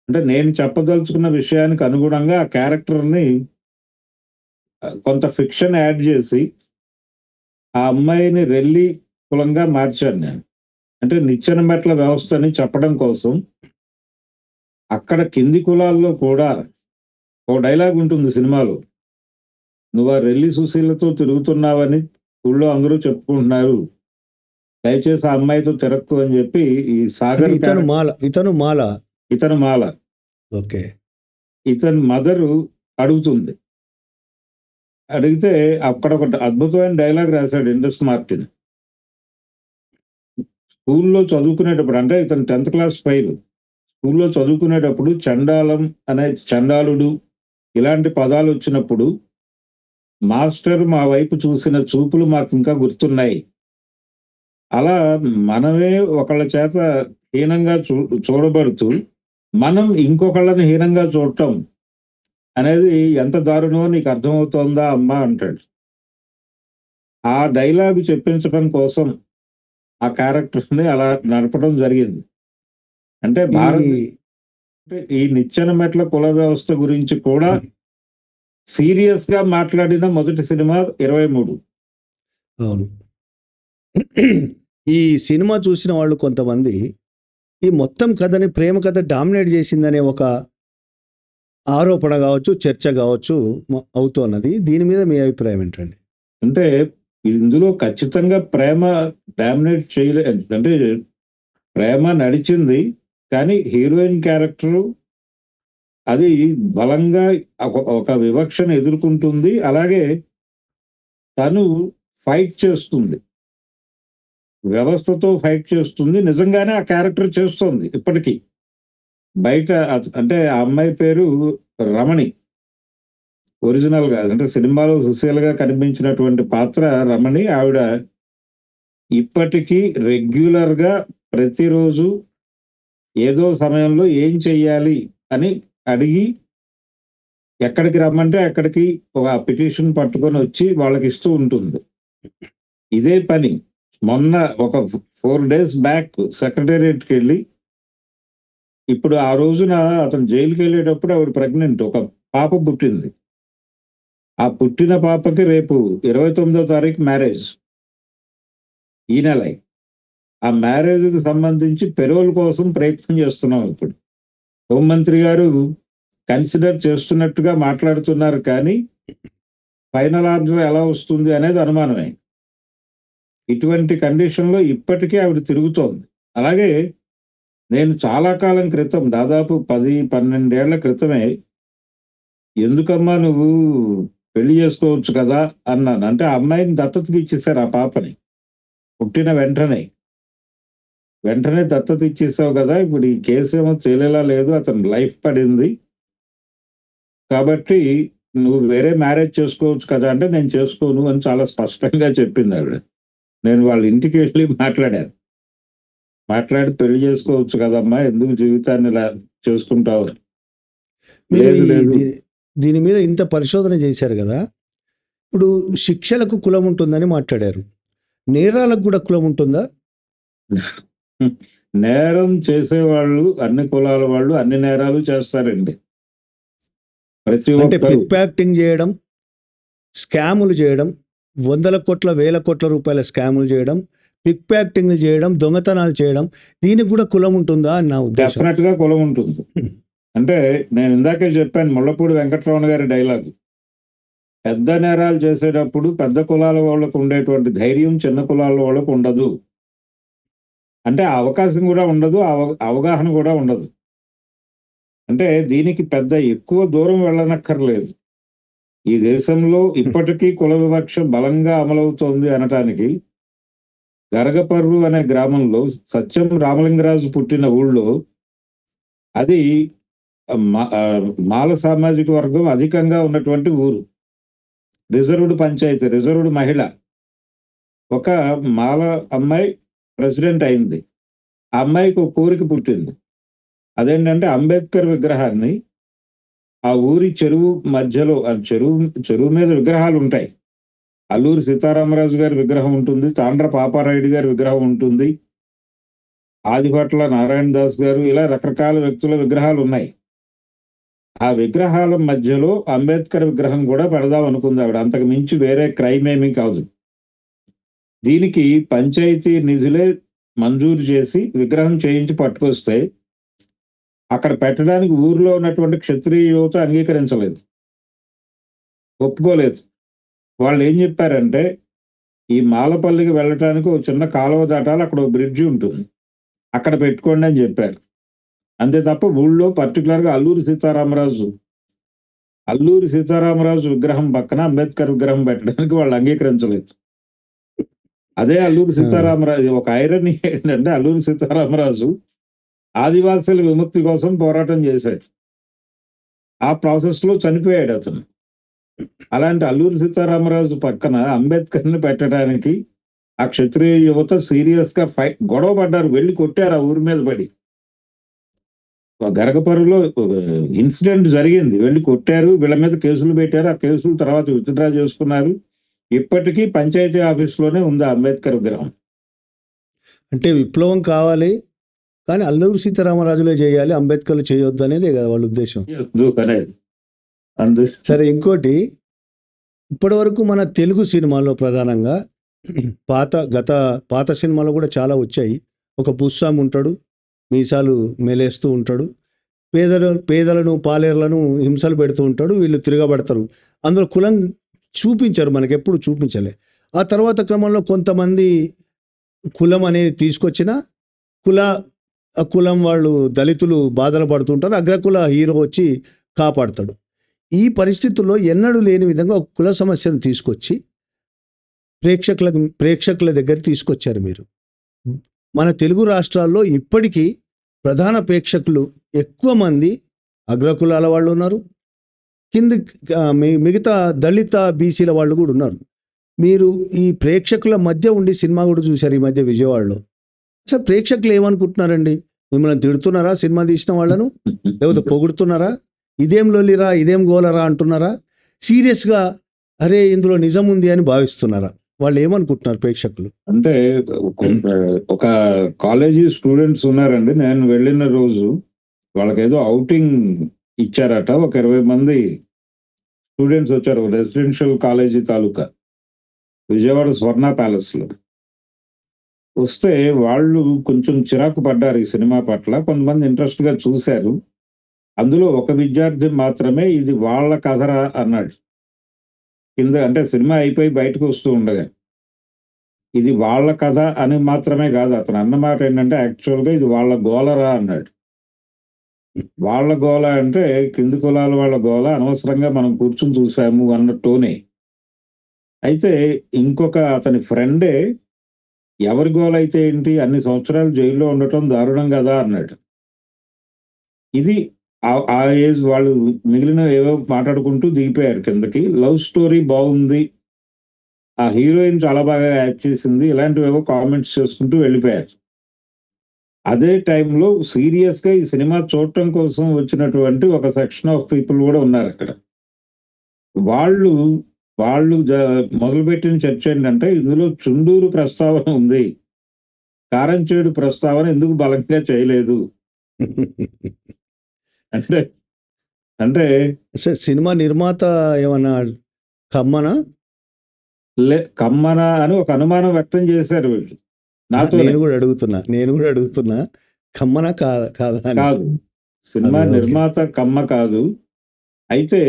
Speaker 2: అంటే నేను చెప్పదలుచుకున్న విషయానికి అనుగుణంగా ఆ క్యారెక్టర్ని కొంత ఫిక్షన్ యాడ్ చేసి ఆ అమ్మాయిని రెల్లి కులంగా మార్చాను నేను. అంటే నిచ్చెన మెట్ల వ్యవస్థని చెప్పడం కోసం అక్కడ కింది కులాల్లో కూడా ఓ డైలాగ్ ఉంటుంది సినిమాలో, నువ్వు ఆ రెల్లి సుశీలతో తిరుగుతున్నావని ఊళ్ళో అందరూ చెప్పుకుంటున్నారు, దయచేసి ఆ అమ్మాయితో తిరక్కు అని చెప్పి ఈ సాగర్
Speaker 1: ఇతను మాల
Speaker 2: ఓకే, ఇతని మదరు అడుగుతుంది. అడిగితే అక్కడ ఒక అద్భుతమైన డైలాగ్ రాశాడు ఇండస్ మార్టిన్. స్కూల్లో చదువుకునేటప్పుడు, అంటే ఇతను 10th క్లాస్ ఫెయిల్, స్కూల్లో చదువుకునేటప్పుడు చండాలం అనే, చండాలుడు ఇలాంటి పదాలు వచ్చినప్పుడు మాస్టర్ మా వైపు చూసిన చూపులు మాకు ఇంకా గుర్తున్నాయి. అలా మనమే ఒకళ్ళ చేత హీనంగా చూడబడుతూ మనం ఇంకొకళ్ళని హీనంగా చూడటం అనేది ఎంత దారుణమో నీకు అర్థమవుతోందా అమ్మా అంటాడు. ఆ డైలాగ్ చెప్పించడం కోసం ఆ క్యారెక్టర్ని అలా నడపడం జరిగింది. అంటే
Speaker 1: ఈ
Speaker 2: భారత ఈ నిచ్చెన మెట్ల కుల వ్యవస్థ గురించి కూడా సీరియస్ గా మాట్లాడిన మొదటి సినిమా 23.
Speaker 1: అవును. ఈ సినిమా చూసిన వాళ్ళు కొంతమంది ఈ మొత్తం కథని ప్రేమ కథ డామినేట్ చేసిందనే ఒక ఆరోపణ కావచ్చు, చర్చ కావచ్చు అవుతున్నది. దీని మీద మీ అభిప్రాయం ఏంటండి?
Speaker 2: అంటే ఇందులో ఖచ్చితంగా ప్రేమ డామినేట్ చేయలే, అంటే ప్రేమ నడిచింది, కానీ హీరోయిన్ క్యారెక్టరు అది బలంగా ఒక వివక్షను ఎదుర్కొంటుంది. అలాగే తను ఫైట్ చేస్తుంది, వ్యవస్థతో ఫైట్ చేస్తుంది. నిజంగానే ఆ క్యారెక్టర్ చేస్తుంది ఇప్పటికీ. బయట అంటే ఆ అమ్మాయి పేరు రమణి, ఒరిజినల్ గా అంటే సినిమాలో సుశీలగా కనిపించినటువంటి పాత్ర రమణి. ఆవిడ ఇప్పటికీ రెగ్యులర్ గా ప్రతిరోజు ఏదో సమయంలో ఏం చెయ్యాలి అని అడిగి ఎక్కడికి రమ్మంటే అక్కడికి ఒక పిటిషన్ పట్టుకొని వచ్చి వాళ్ళకి ఇస్తూ ఉంటుంది. ఇదే పని మొన్న ఒక 4 days బ్యాక్ సెక్రటేరియట్కి వెళ్ళి, ఇప్పుడు ఆ రోజున అతను జైలుకి వెళ్ళేటప్పుడు ఆవిడ ప్రెగ్నెంట్, ఒక పాప పుట్టింది. ఆ పుట్టిన పాపకి రేపు 29వ తారీఖు మ్యారేజ్, ఈ నెల. ఆ మ్యారేజ్కి సంబంధించి పెరోల్ కోసం ప్రయత్నం చేస్తున్నాం. ఇప్పుడు హోంమంత్రి గారు కన్సిడర్ చేస్తున్నట్టుగా మాట్లాడుతున్నారు, కానీ ఫైనల్ ఆర్డర్ ఎలా వస్తుంది అనేది అనుమానమే. ఇటువంటి కండిషన్లో ఇప్పటికీ ఆవిడ తిరుగుతోంది. అలాగే నేను చాలా కాలం క్రితం, దాదాపు 10-12 ఏళ్ల క్రితమే, ఎందుకమ్మా నువ్వు పెళ్లి చేసుకోవచ్చు కదా అన్నాను. అంటే ఆ అమ్మాయిని దత్తతకి ఇచ్చేసారు, ఆ పాపని పుట్టిన వెంటనే దత్తత ఇచ్చేసావు కదా, ఇప్పుడు ఈ కేసు ఏమో తేలేలా లేదు, అతని లైఫ్ పడింది, కాబట్టి నువ్వు వేరే మ్యారేజ్ చేసుకోవచ్చు కదా అంటే నేను చేసుకోను అని చాలా స్పష్టంగా చెప్పింది ఆవిడ. నేను వాళ్ళ ఇంటికి వెళ్ళి మాట్లాడి పెళ్లి చేసుకోవచ్చు కదమ్మా, ఎందుకు జీవితాన్ని ఇలా చేసుకుంటావు?
Speaker 1: మీరు
Speaker 2: లేదు లేదు,
Speaker 1: దీని మీద ఇంత పరిశోధన చేశారు కదా, ఇప్పుడు శిక్షలకు కులం ఉంటుందని మాట్లాడారు, నేరాలకు కూడా కులం ఉంటుందా?
Speaker 2: నేరం చేసేవాళ్ళు అన్ని కులాల వాళ్ళు అన్ని నేరాలు చేస్తారండి. ప్రతి
Speaker 1: అంటే
Speaker 2: ఒక్కరు
Speaker 1: పిక్ ప్యాక్టింగ్ చేయడం, స్కాములు చేయడం, 100 కోట్ల 1000 కోట్ల రూపాయల స్కాములు చేయడం, పిక్ ప్యాక్టింగ్లు చేయడం, దొంగతనాలు చేయడం, దీనికి కూడా కులం ఉంటుందా అని నా ఉద్దేశం.
Speaker 2: డెఫినెట్ గా కులం ఉంటుంది. అంటే నేను ఇందాకే చెప్పాను, ముళ్ళపూడి వెంకటరమణ గారి డైలాగ్, పెద్ద నేరాలు చేసేటప్పుడు పెద్ద కులాల వాళ్ళకు ఉండేటువంటి ధైర్యం చిన్న కులాల వాళ్ళకు ఉండదు. అంటే ఆ అవకాశం కూడా ఉండదు, అవగాహన కూడా ఉండదు. అంటే దీనికి పెద్ద ఎక్కువ దూరం వెళ్ళనక్కర్లేదు. ఈ దేశంలో ఇప్పటికీ కుల వివక్ష బలంగా అమలవుతోంది అనటానికి, గరగపర్రు అనే గ్రామంలో సత్యం రామలింగరాజు పుట్టిన ఊళ్ళో, అది మాల సామాజిక వర్గం అధికంగా ఉన్నటువంటి ఊరు, రిజర్వ్డ్ పంచాయతీ, రిజర్వ్డ్ మహిళ. ఒక మాల అమ్మాయి ప్రెసిడెంట్ అయింది. ఆ అమ్మాయికి ఒక కోరిక పుట్టింది. అదేంటంటే అంబేద్కర్ విగ్రహాన్ని ఆ ఊరి చెరువు మధ్యలో, చెరువు మీద విగ్రహాలు ఉంటాయి. అల్లూరి సీతారామరాజు గారి విగ్రహం ఉంటుంది, తాండ్ర పాపారాయుడు గారి విగ్రహం ఉంటుంది, ఆదిభట్ల నారాయణ దాస్ గారు, ఇలా రకరకాల వ్యక్తుల విగ్రహాలు ఉన్నాయి. ఆ విగ్రహాల మధ్యలో అంబేద్కర్ విగ్రహం కూడా పెడదాం అనుకుంది ఆవిడ. అంతకు మించి వేరే క్రైమ్ ఏమీ కాదు. దీనికి పంచాయతీ నిధులే మంజూరు చేసి విగ్రహం చేయించి పట్టుకొస్తే అక్కడ పెట్టడానికి ఊర్లో ఉన్నటువంటి క్షత్రియ యువత అంగీకరించలేదు, ఒప్పుకోలేదు. వాళ్ళు ఏం చెప్పారంటే, ఈ మాలపల్లికి వెళ్ళటానికి ఒక చిన్న కాలువ దాటాలి, అక్కడ ఒక బ్రిడ్జి ఉంటుంది, అక్కడ పెట్టుకోండి అని చెప్పారు. అంతే తప్ప ఊళ్ళో పర్టికులర్గా అల్లూరి సీతారామరాజు విగ్రహం పక్కన అంబేద్కర్ విగ్రహం పెట్టడానికి వాళ్ళు అంగీకరించలేదు. అదే అల్లూరి సీతారామరాజు ఒక ఐరనీ ఏంటంటే, అల్లూరి సీతారామరాజు ఆదివాసుల విముక్తి కోసం పోరాటం చేశాడు, ఆ ప్రాసెస్లో చనిపోయాడు అతను. అలాంటి అల్లూరి సీతారామరాజు పక్కన అంబేద్కర్ని పెట్టడానికి ఆ క్షత్రియ యువత సీరియస్ గా గొడవ పడ్డారు, వెళ్ళి కొట్టారు ఆ ఊరి మీద పడి. గరగపరులో ఇన్సిడెంట్ జరిగింది, వెళ్ళి కొట్టారు, వీళ్ళ మీద కేసులు పెట్టారు, ఆ కేసులు తర్వాత విత్డ్రా చేసుకున్నారు. ఇప్పటికీ పంచాయతీ ఆఫీస్లోనే ఉంది ఆ అంబేద్కర్ విగ్రహం.
Speaker 1: అంటే విప్లవం కావాలి కానీ అల్లూరి సీతారామరాజులే చేయాలి, అంబేద్కర్లు చేయొద్దు అనేది కదా వాళ్ళ ఉద్దేశం.
Speaker 2: అనేది అందు
Speaker 1: సరే, ఇంకోటి, ఇప్పటి వరకు మన తెలుగు సినిమాలో ప్రధానంగా పాత సినిమాలు కూడా చాలా వచ్చాయి. ఒక బుస్సాం ఉంటాడు, మీసాలు మెలేస్తూ ఉంటాడు, పేదలను పాలేర్లను హింసలు పెడుతూ ఉంటాడు, వీళ్ళు తిరగబడతారు. అందులో కులం చూపించారు, మనకి ఎప్పుడు చూపించలే. ఆ తర్వాత క్రమంలో కొంతమంది కులం అనేది తీసుకొచ్చిన కులం వాళ్ళు దళితులు బాధలు పడుతుంటారు, అగ్రకుల హీరో వచ్చి కాపాడుతాడు. ఈ పరిస్థితుల్లో ఎన్నడూ లేని విధంగా ఒక కుల సమస్యను తీసుకొచ్చి ప్రేక్షకుల దగ్గర తీసుకొచ్చారు మీరు. మన తెలుగు రాష్ట్రాల్లో ఇప్పటికీ ప్రధాన ప్రేక్షకులు ఎక్కువ మంది అగ్రకులాల వాళ్ళు ఉన్నారు, మిగతా దళిత బీసీల వాళ్ళు కూడా ఉన్నారు. మీరు ఈ ప్రేక్షకుల మధ్య ఉండి సినిమా కూడా చూశారు ఈ మధ్య విజయవాడలో. సార్, ప్రేక్షకులు ఏమనుకుంటున్నారండి? మిమ్మల్ని తిడుతున్నారా సినిమా తీసిన వాళ్ళను, లేకపోతే పొగుడుతున్నారా, ఇదేం లొల్లిరా, ఇదేం గోలరా అంటున్నారా, సీరియస్గా అరే ఇందులో నిజం ఉంది అని భావిస్తున్నారా? వాళ్ళు ఏమనుకుంటున్నారు ప్రేక్షకులు?
Speaker 2: అంటే ఒక కాలేజీ స్టూడెంట్స్ ఉన్నారండి, నేను వెళ్ళిన రోజు వాళ్ళకేదో అవుటింగ్ ఇచ్చారట, ఒక 20 మంది స్టూడెంట్స్ వచ్చారు, రెసిడెన్షియల్ కాలేజీ తాలూకా విజయవాడ స్వర్ణ ప్యాలెస్లో. వస్తే వాళ్ళు కొంచెం చిరాకు పడ్డారు ఈ సినిమా పట్ల, కొంతమంది ఇంట్రెస్ట్గా చూశారు. అందులో ఒక విద్యార్థి మాత్రమే ఇది వాళ్ళ కథరా అన్నాడు కింద. అంటే సినిమా అయిపోయి బయటకు వస్తూ ఉండగా ఇది వాళ్ళ కథ అని మాత్రమే కాదు, అతను అన్నమాట ఏంటంటే యాక్చువల్గా ఇది వాళ్ళ గోలరా అన్నాడు. వాళ్ళ గోల అంటే కింది కులాల వాళ్ళ గోల, అనవసరంగా మనం కూర్చుని చూసాము అన్నట్టునే. అయితే ఇంకొక అతని ఫ్రెండే ఎవరి గోల అయితే ఏంటి, అన్ని సంవత్సరాలు జైల్లో ఉండటం దారుణం కదా అన్నాడు. ఇది ఆ ఏజ్ వాళ్ళు మిగిలిన ఏవో మాట్లాడుకుంటూ దిగిపోయారు కిందకి. లవ్ స్టోరీ బాగుంది, ఆ హీరోయిన్ చాలా బాగా యాక్ట్ చేసింది, ఇలాంటివేవో కామెంట్స్ చేసుకుంటూ వెళ్ళిపోయారు. అదే టైంలో సీరియస్గా ఈ సినిమా చూడటం కోసం వచ్చినటువంటి ఒక సెక్షన్ ఆఫ్ పీపుల్ కూడా ఉన్నారు అక్కడ. వాళ్ళు మొదలుపెట్టిన చర్చ ఏంటంటే ఇందులో చుండూరు ప్రస్తావన ఉంది, కారంచేడు ప్రస్తావన ఎందుకు బలంగా చేయలేదు అంటే అంటే
Speaker 1: సినిమా నిర్మాత ఏమన్నా కమ్మనా
Speaker 2: అని ఒక అనుమానం వ్యక్తం చేశారు వీళ్ళు.
Speaker 1: నేను కూడా అడుగుతున్నా కమ్మనా కాదా?
Speaker 2: కాదు, సినిమా నిర్మాత కమ్మ కాదు. అయితే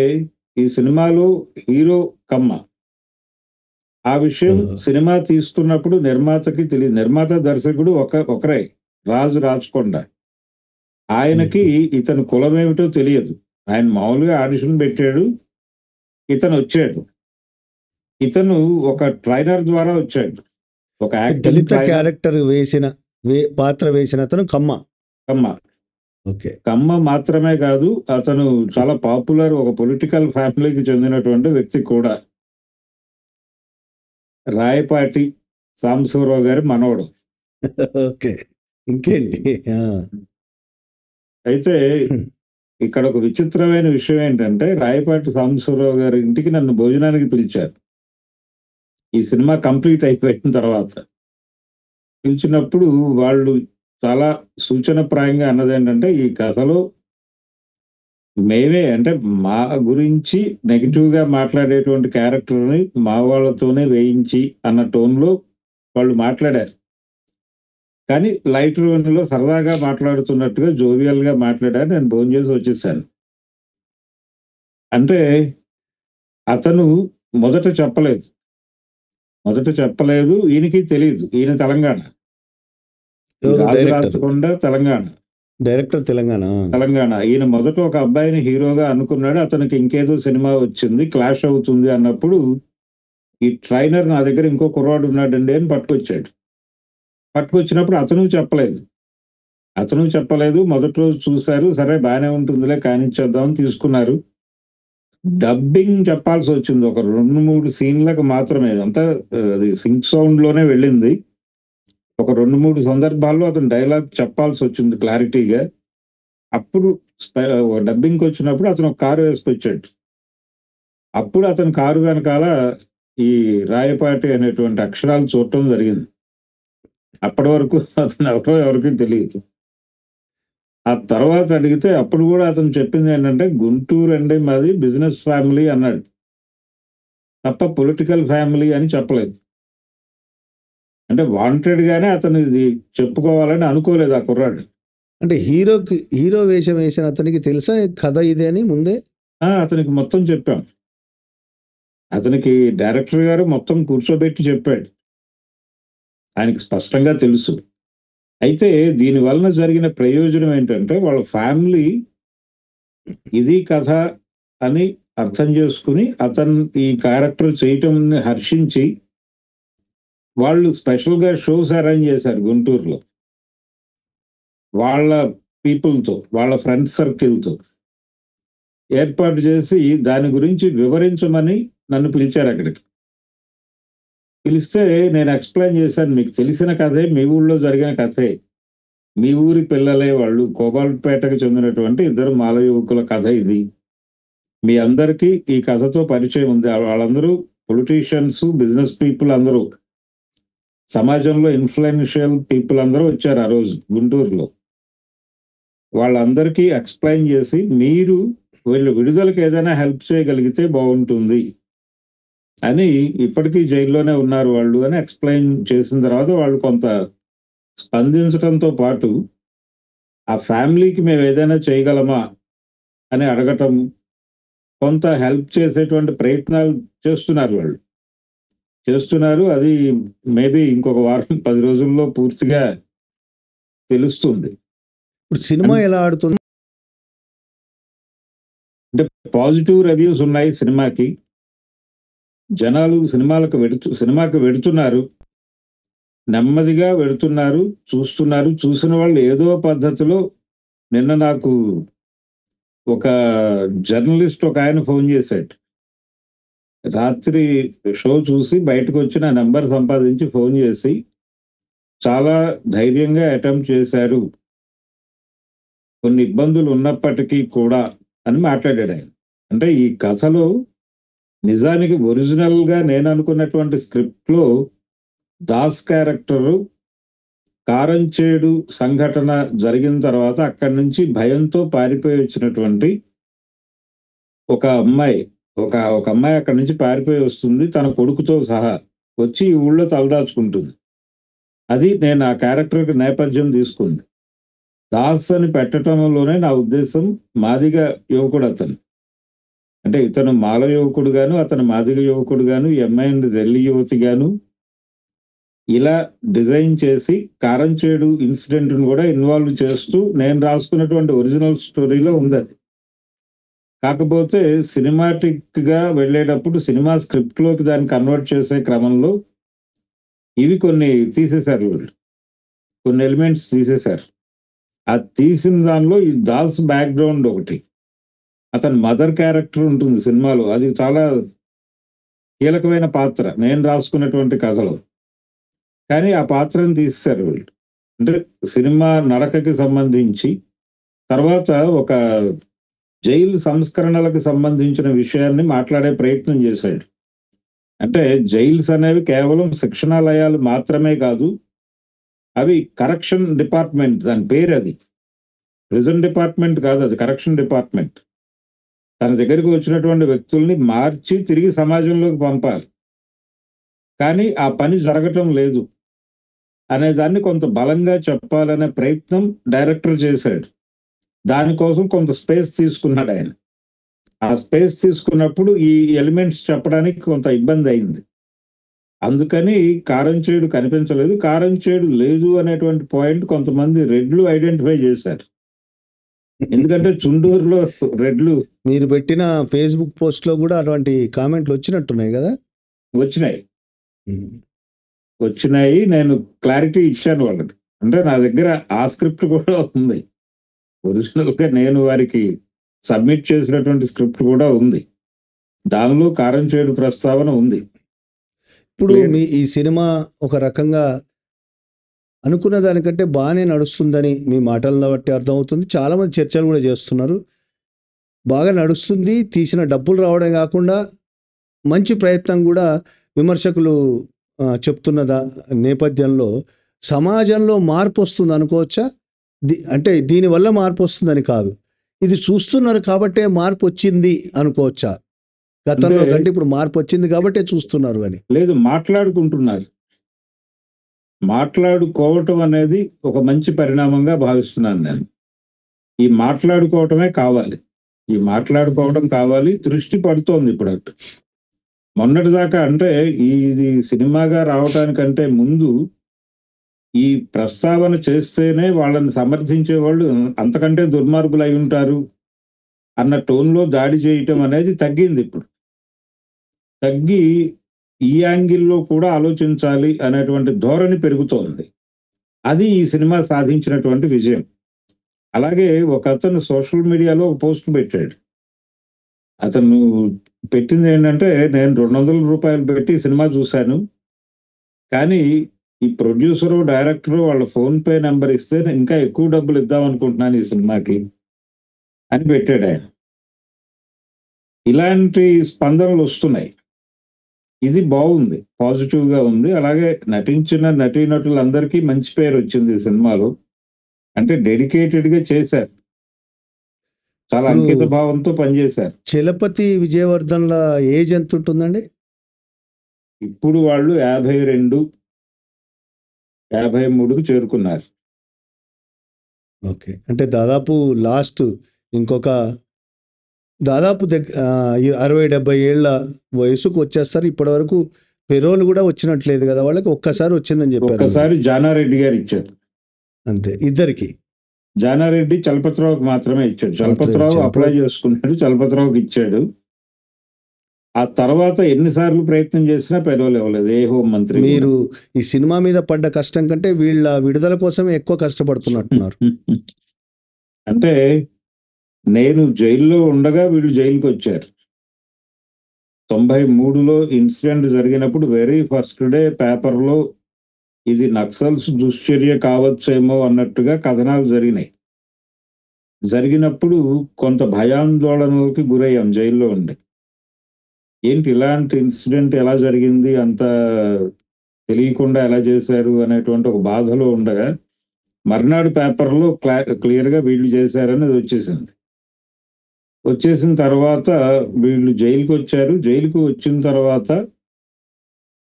Speaker 2: ఈ సినిమాలో హీరో కమ్మ. ఆ విషయం సినిమా తీస్తున్నప్పుడు నిర్మాతకి తెలియదు. నిర్మాత దర్శకుడు ఒకరే, రాజు రాచకొండ. ఆయనకి ఇతను కులం ఏమిటో తెలియదు. ఆయన మామూలుగా ఆడిషన్ పెట్టాడు, ఇతను వచ్చాడు. ఇతను ఒక ట్రైనర్ ద్వారా వచ్చాడు, ఒక
Speaker 1: దళిత క్యారెక్టర్ పాత్ర వేసిన అతను కమ్మ. ఓకే,
Speaker 2: కమ్మ మాత్రమే కాదు, అతను చాలా పాపులర్, ఒక పొలిటికల్ ఫ్యామిలీకి చెందినటువంటి వ్యక్తి కూడా. రాయపాటి సాంబశివరావు గారి మనవడు.
Speaker 1: ఓకే, ఇంకేంటి?
Speaker 2: అయితే ఇక్కడ ఒక విచిత్రమైన విషయం ఏంటంటే, రాయపాటి సాంబశివరావు గారి ఇంటికి నన్ను భోజనానికి పిలిచారు ఈ సినిమా కంప్లీట్ అయిపోయిన తర్వాత. పిలిచినప్పుడు వాళ్ళు చాలా సూచనప్రాయంగా అన్నది ఏంటంటే, ఈ కథలో మేమే అంటే మా గురించి నెగిటివ్గా మాట్లాడేటువంటి క్యారెక్టర్ని మా వాళ్ళతోనే వేయించి అన్న టోన్లో వాళ్ళు మాట్లాడారు. కానీ లైట్ రూమ్లో సరదాగా మాట్లాడుతున్నట్టుగా జోవియల్గా మాట్లాడారు. నేను భోజనం చేసి వచ్చేసాను. అంటే అతను మొదట చెప్పలేదు, ఈయనకి తెలియదు. ఈయన తెలంగాణ, రాజకొండ తెలంగాణ. ఈయన మొదట ఒక అబ్బాయిని హీరోగా అనుకున్నాడు. అతనికి ఇంకేదో సినిమా వచ్చింది, క్లాష్ అవుతుంది అన్నప్పుడు ఈ ట్రైనర్ నా దగ్గర ఇంకో కుర్రాడు ఉన్నాడండి అని పట్టుకొచ్చినప్పుడు అతను చెప్పలేదు. మొదటి రోజు చూశారు, సరే బాగానే ఉంటుందిలే కానిచ్చేద్దామని తీసుకున్నారు. డబ్బింగ్ చెప్పాల్సి వచ్చింది ఒక 2-3 సీన్లకు మాత్రమే. అంతా అది సింక్ సౌండ్‌లోనే వెళ్ళింది. ఒక 2-3 సందర్భాల్లో అతను డైలాగ్ చెప్పాల్సి వచ్చింది క్లారిటీగా. అప్పుడు డబ్బింగ్‌కొచ్చినప్పుడు అతను ఒక కారు వేసుకొచ్చాడు. అప్పుడు అతని కారు వెనకాల ఈ రాయపాటి అనేటువంటి అక్షరాలు చూడటం జరిగింది. అప్పటి వరకు అతను ఎవరో ఎవరికీ తెలీదు. ఆ తర్వాత అడిగితే అప్పుడు గూడా అతను చెప్పిందేంటంటే, గుంటూరండి మాది బిజినెస్ ఫ్యామిలీ అన్నాడు. తప్ప పొలిటికల్ ఫ్యామిలీ అని చెప్పలేదు. అంటే వాంటెడ్‌గానే అతను ఇది చెప్పుకోవాలని అనుకోలేదు ఆ కుర్రాడు.
Speaker 1: అంటే హీరో వేషం వేసిన అతనికి తెలుసా కథ ఇదే అని ముందే?
Speaker 2: అతనికి మొత్తం చెప్పాం. అతనికి డైరెక్టర్ గారు మొత్తం కూర్చోబెట్టి చెప్పాడు. ఆయనకి స్పష్టంగా తెలుసు. అయితే దీని వలన జరిగిన ప్రయోజనం ఏంటంటే, వాళ్ళ ఫ్యామిలీ ఇది కథ అని అర్థం చేసుకొని, అతను ఈ క్యారెక్టర్ చేయటంని హర్షించి, వాళ్ళు స్పెషల్‌గా షోస్ అరేంజ్ చేశారు గుంటూరులో. వాళ్ళ పీపుల్‌తో, వాళ్ళ ఫ్రెండ్ సర్కిల్‌తో ఏర్పాటు చేసి, దాని గురించి వివరించమని నన్ను పిలిచారక్కడికి. పిలిస్తే నేను ఎక్స్‌ప్లెయిన్ చేశాను. మీకు తెలిసిన కథే, మీ ఊళ్ళో జరిగిన కథే. మీ ఊరి పిల్లలే వాళ్ళు. కోబాల్ట్‌పేటకు చెందినటువంటి ఇద్దరు మాల యువకుల కథ ఇది. మీ అందరికీ ఈ కథతో పరిచయం ఉంది. వాళ్ళందరూ పొలిటీషియన్స్, బిజినెస్ పీపుల్ అందరూ. సమాజంలో ఇన్‌ఫ్లుయెన్షియల్ పీపుల్ అందరూ వచ్చారు ఆ రోజు గుంటూరులో. వాళ్ళందరికీ ఎక్స్‌ప్లెయిన్ చేసి, మీరు వీళ్ళ విడుదలకి ఏదైనా హెల్ప్ చేయగలిగితే బావుంటుంది అని, ఇప్పటికీ జైల్లోనే ఉన్నారు వాళ్ళు అని ఎక్స్‌ప్లెయిన్ చేసిన తర్వాత వాళ్ళు కొంత స్పందించటంతో పాటు, ఆ ఫ్యామిలీకి మేమేదైనా చేయగలమా అని అడగటం, కొంత హెల్ప్ చేసేటువంటి ప్రయత్నాలు చేస్తున్నారు వాళ్ళు. చేస్తున్నారు. అది మేబీ ఇంకొక వారం 10 రోజుల్లో పూర్తిగా తెలుస్తుంది.
Speaker 1: ఇప్పుడు సినిమా ఎలా ఆడుతుంది?
Speaker 2: అంటే పాజిటివ్ రివ్యూస్ ఉన్నాయి సినిమాకి. జనాలు సినిమాకి వెడుతున్నారు. నెమ్మదిగా వెడుతున్నారు, చూస్తున్నారు. చూసిన వాళ్ళు ఏదో పద్ధతిలో నిన్న నాకు ఒక జర్నలిస్ట్ ఒకాయన ఫోన్ చేశాడు. రాత్రి షో చూసి బయటకొచ్చి నా నంబర్ సంపాదించి ఫోన్ చేసి, చాలా ధైర్యంగా అటెంప్ట్ చేశారు. కొన్ని ఇబ్బందులు ఉన్నప్పటికీ కూడా అని మాట్లాడాడాయన. అంటే ఈ కథలో నిజానికి ఒరిజినల్‌గా నేననుకున్నటువంటి స్క్రిప్ట్‌లో దాస్ క్యారెక్టరు కారంచేడు సంఘటన జరిగిన తర్వాత అక్కడి నుంచి భయంతో పారిపోయి వచ్చినటువంటి ఒక అమ్మాయి, ఒక అమ్మాయి అక్కడి నుంచి పారిపోయి వస్తుంది తన కొడుకుతో సహా. వచ్చి ఈ ఊళ్ళో తలదాచుకుంటుంది. అది నేను ఆ క్యారెక్టర్‌కి నేపథ్యం తీసుకుంది. దాస్ అని పెట్టటంలోనే నా ఉద్దేశం మాదిగ యువకుడతను. అంటే ఇతను మాల యువకుడుగాను, అతను మాదిగ యువకుడుగాను, ఈ అమ్మాయిని రెల్లి యువతిగాను ఇలా డిజైన్ చేసి కారంచేడు ఇన్సిడెంట్‌ని కూడా ఇన్వాల్వ్ చేస్తూ నేను రాసుకున్నటువంటి ఒరిజినల్ స్టోరీలో ఉందది. కాకపోతే సినిమాటిక్‌గా వెళ్ళేటప్పుడు సినిమా స్క్రిప్ట్‌లోకి దాన్ని కన్వర్ట్ చేసే క్రమంలో ఇవి కొన్ని తీసేశారు వీళ్ళు. కొన్ని ఎలిమెంట్స్ తీసేశారు. ఆ తీసిన దానిలో ఈ దాస్ బ్యాక్‌గ్రౌండ్ ఒకటి. అతని మదర్ క్యారెక్టర్ ఉంటుంది సినిమాలో. అది చాలా కీలకమైన పాత్ర నేను రాసుకున్నటువంటి కథలో. కానీ ఆ పాత్రను తీసేశారు వీళ్ళు. అంటే సినిమా నడకకి సంబంధించి, తర్వాత ఒక జైలు సంస్కరణలకు సంబంధించిన విషయాన్ని మాట్లాడే ప్రయత్నం చేశాడు. అంటే జైల్స్ అనేవి కేవలం శిక్షణాలయాలు మాత్రమే కాదు. అవి కరెక్షన్ డిపార్ట్‌మెంట్, దాని పేరది. ప్రిజన్ డిపార్ట్‌మెంట్ కాదు, అది కరెక్షన్ డిపార్ట్‌మెంట్. తన దగ్గరికి వచ్చినటువంటి వ్యక్తుల్ని మార్చి తిరిగి సమాజంలోకి పంపాలి. కానీ ఆ పని జరగటం లేదు అనే దాన్ని కొంత బలంగా చెప్పాలనే ప్రయత్నం డైరెక్టర్ చేశాడు. దానికోసం కొంత స్పేస్ తీసుకున్నాడాయన. ఆ స్పేస్ తీసుకున్నప్పుడు ఈ ఎలిమెంట్స్ చెప్పడానికి కొంత ఇబ్బందయింది. అందుకని కారంచేడు కనిపించలేదు. కారంచేడు లేదు అనేటువంటి పాయింట్ కొంతమంది రెడ్లు ఐడెంటిఫై చేశారు. ఎందుకంటే చుండూరులో రెడ్లు
Speaker 1: మీరు పెట్టిన ఫేస్‌బుక్ పోస్ట్‌లో గూడా అటువంటి కామెంట్లు వచ్చినట్టున్నాయి గదా!
Speaker 2: వచ్చినాయి.
Speaker 1: హ్మ్.
Speaker 2: వచ్చినాయి. నేను క్లారిటీ ఇచ్చాను వాళ్ళకి. అంటే నా దగ్గర ఆ స్క్రిప్ట్ కూడా ఉంది. ఒరిజినల్‌గా నేను వారికి సబ్మిట్ చేసినటువంటి స్క్రిప్ట్ కూడా ఉంది. దానిలో కారం చేడు ప్రస్తావన ఉంది.
Speaker 1: ఇప్పుడు
Speaker 2: Clear.
Speaker 1: మీ ఈ సినిమా ఒక రకంగా అనుకున్న దానికంటే బాగానే నడుస్తుందని మీ మాటలను బట్టి అర్థమవుతుంది. చాలామంది చర్చలు కూడా చేస్తున్నారు. బాగా నడుస్తుంది, తీసిన డబ్బులు రావడం కాకుండా మంచి ప్రయత్నం కూడా విమర్శకులు చెప్తున్న నేపథ్యంలో సమాజంలో మార్పు వస్తుంది అనుకోవచ్చా? అంటే దీనివల్ల మార్పు వస్తుందని కాదు, ఇది చూస్తున్నారు కాబట్టే మార్పు వచ్చింది అనుకోవచ్చా? గతంలో
Speaker 2: అంటే
Speaker 1: కంటే ఇప్పుడు మార్పు వచ్చింది కాబట్టే చూస్తున్నారు అని.
Speaker 2: లేదు, మాట్లాడుకుంటున్నారు. మాట్లాడుకోవటం అనేది ఒక మంచి పరిణామంగా భావిస్తున్నాను నేను. ఈ మాట్లాడుకోవటమే కావాలి. ఈ మాట్లాడుకోవడం కావాలి. దృష్టి పడుతోంది ఇప్పుడు అటు. మొన్నటిదాకా అంటే ఇది సినిమాగా రావటానికంటే ముందు ఈ ప్రస్తావన చేస్తేనే వాళ్ళని సమర్థించే వాళ్ళు అంతకంటే దుర్మార్గులు అయి ఉంటారు అన్న టోన్లో దాడి చేయటం అనేది తగ్గింది. ఇప్పుడు తగ్గి ఈ యాంగిల్లో కూడా ఆలోచించాలి అనేటువంటి ధోరణి పెరుగుతోంది. అది ఈ సినిమా సాధించినటువంటి విజయం. అలాగే ఒక అతను సోషల్ మీడియాలో ఒక పోస్ట్ పెట్టాడు. అతను పెట్టింది ఏంటంటే, నేను ₹200 పెట్టి సినిమా చూశాను, కానీ ఈ ప్రొడ్యూసరు, డైరెక్టరు వాళ్ళ ఫోన్‌పే నెంబర్ ఇస్తే నేను ఇంకా ఎక్కువ డబ్బులు ఇద్దాం అనుకుంటున్నాను ఈ సినిమాకి అని పెట్టాడు ఆయన. ఇలాంటి స్పందనలు వస్తున్నాయి. ఇది బాగుంది, పాజిటివ్‌గా ఉంది. అలాగే నటించిన నటీనటులందరికీ మంచి పేరు వచ్చింది ఈ సినిమాలో. అంటే డెడికేటెడ్‌గా చేశారు. చాలా
Speaker 1: ఇప్పుడు
Speaker 2: అంకిత భావంతో పనిచేశారు.
Speaker 1: చలపతి విజయవర్ధన్‌ల ఏజ్ ఎంత ఉంటుందండి?
Speaker 2: ఇప్పుడు వాళ్ళు 52, 53కు చేరుకున్నారు.
Speaker 1: ఓకే. అంటే దాదాపు లాస్ట్ ఇంకొక దాదాపు 60-70 ఏళ్ల వయసుకు వచ్చేస్తారు. ఇప్పటివరకు పెరోల్ కూడా వచ్చినట్లేదు కదా వాళ్ళకి, ఒక్కసారి వచ్చిందని చెప్పారు.
Speaker 2: ఒక్కసారి జానారెడ్డి గారు ఇచ్చారు.
Speaker 1: అంతే, ఇద్దరికి.
Speaker 2: జానారెడ్డి చలపతిరావుకి మాత్రమే ఇచ్చాడు. చలపతిరావు అప్లై చేసుకున్నాడు, చలపతిరావుకి ఇచ్చాడు. ఆ తర్వాత ఎన్నిసార్లు ప్రయత్నం చేసినా పెరోల్ ఇవ్వలేదు ఏ హోంమంత్రి.
Speaker 1: మీరు ఈ సినిమా మీద పడ్డ కష్టం కంటే వీళ్ళ విడుదల కోసమే ఎక్కువ కష్టపడుతున్నట్టున్నారు.
Speaker 2: అంటే నేను జైల్లో ఉండగా వీళ్ళు జైలుకి వచ్చారు. 93లో ఇన్సిడెంట్ జరిగినప్పుడు వెరీ ఫస్ట్ డే పేపర్లో ఇది నక్సల్స్ దుశ్చర్య కావచ్చేమో అన్నట్టుగా కథనాలు జరిగినాయి. జరిగినప్పుడు కొంత భయాందోళనలకి గురయ్యాం జైల్లో ఉండి. ఏంటి ఇలాంటి ఇన్సిడెంట్ ఎలా జరిగింది, అంత తెలియకుండా ఎలా చేశారు అనేటువంటి ఒక బాధలో ఉండగా మర్నాడు పేపర్లో క్లియర్గా వీళ్ళు చేశారని అది వచ్చేసింది. వచ్చేసిన తర్వాత వీళ్ళు జైలుకి వచ్చారు. జైలుకి వచ్చిన తర్వాత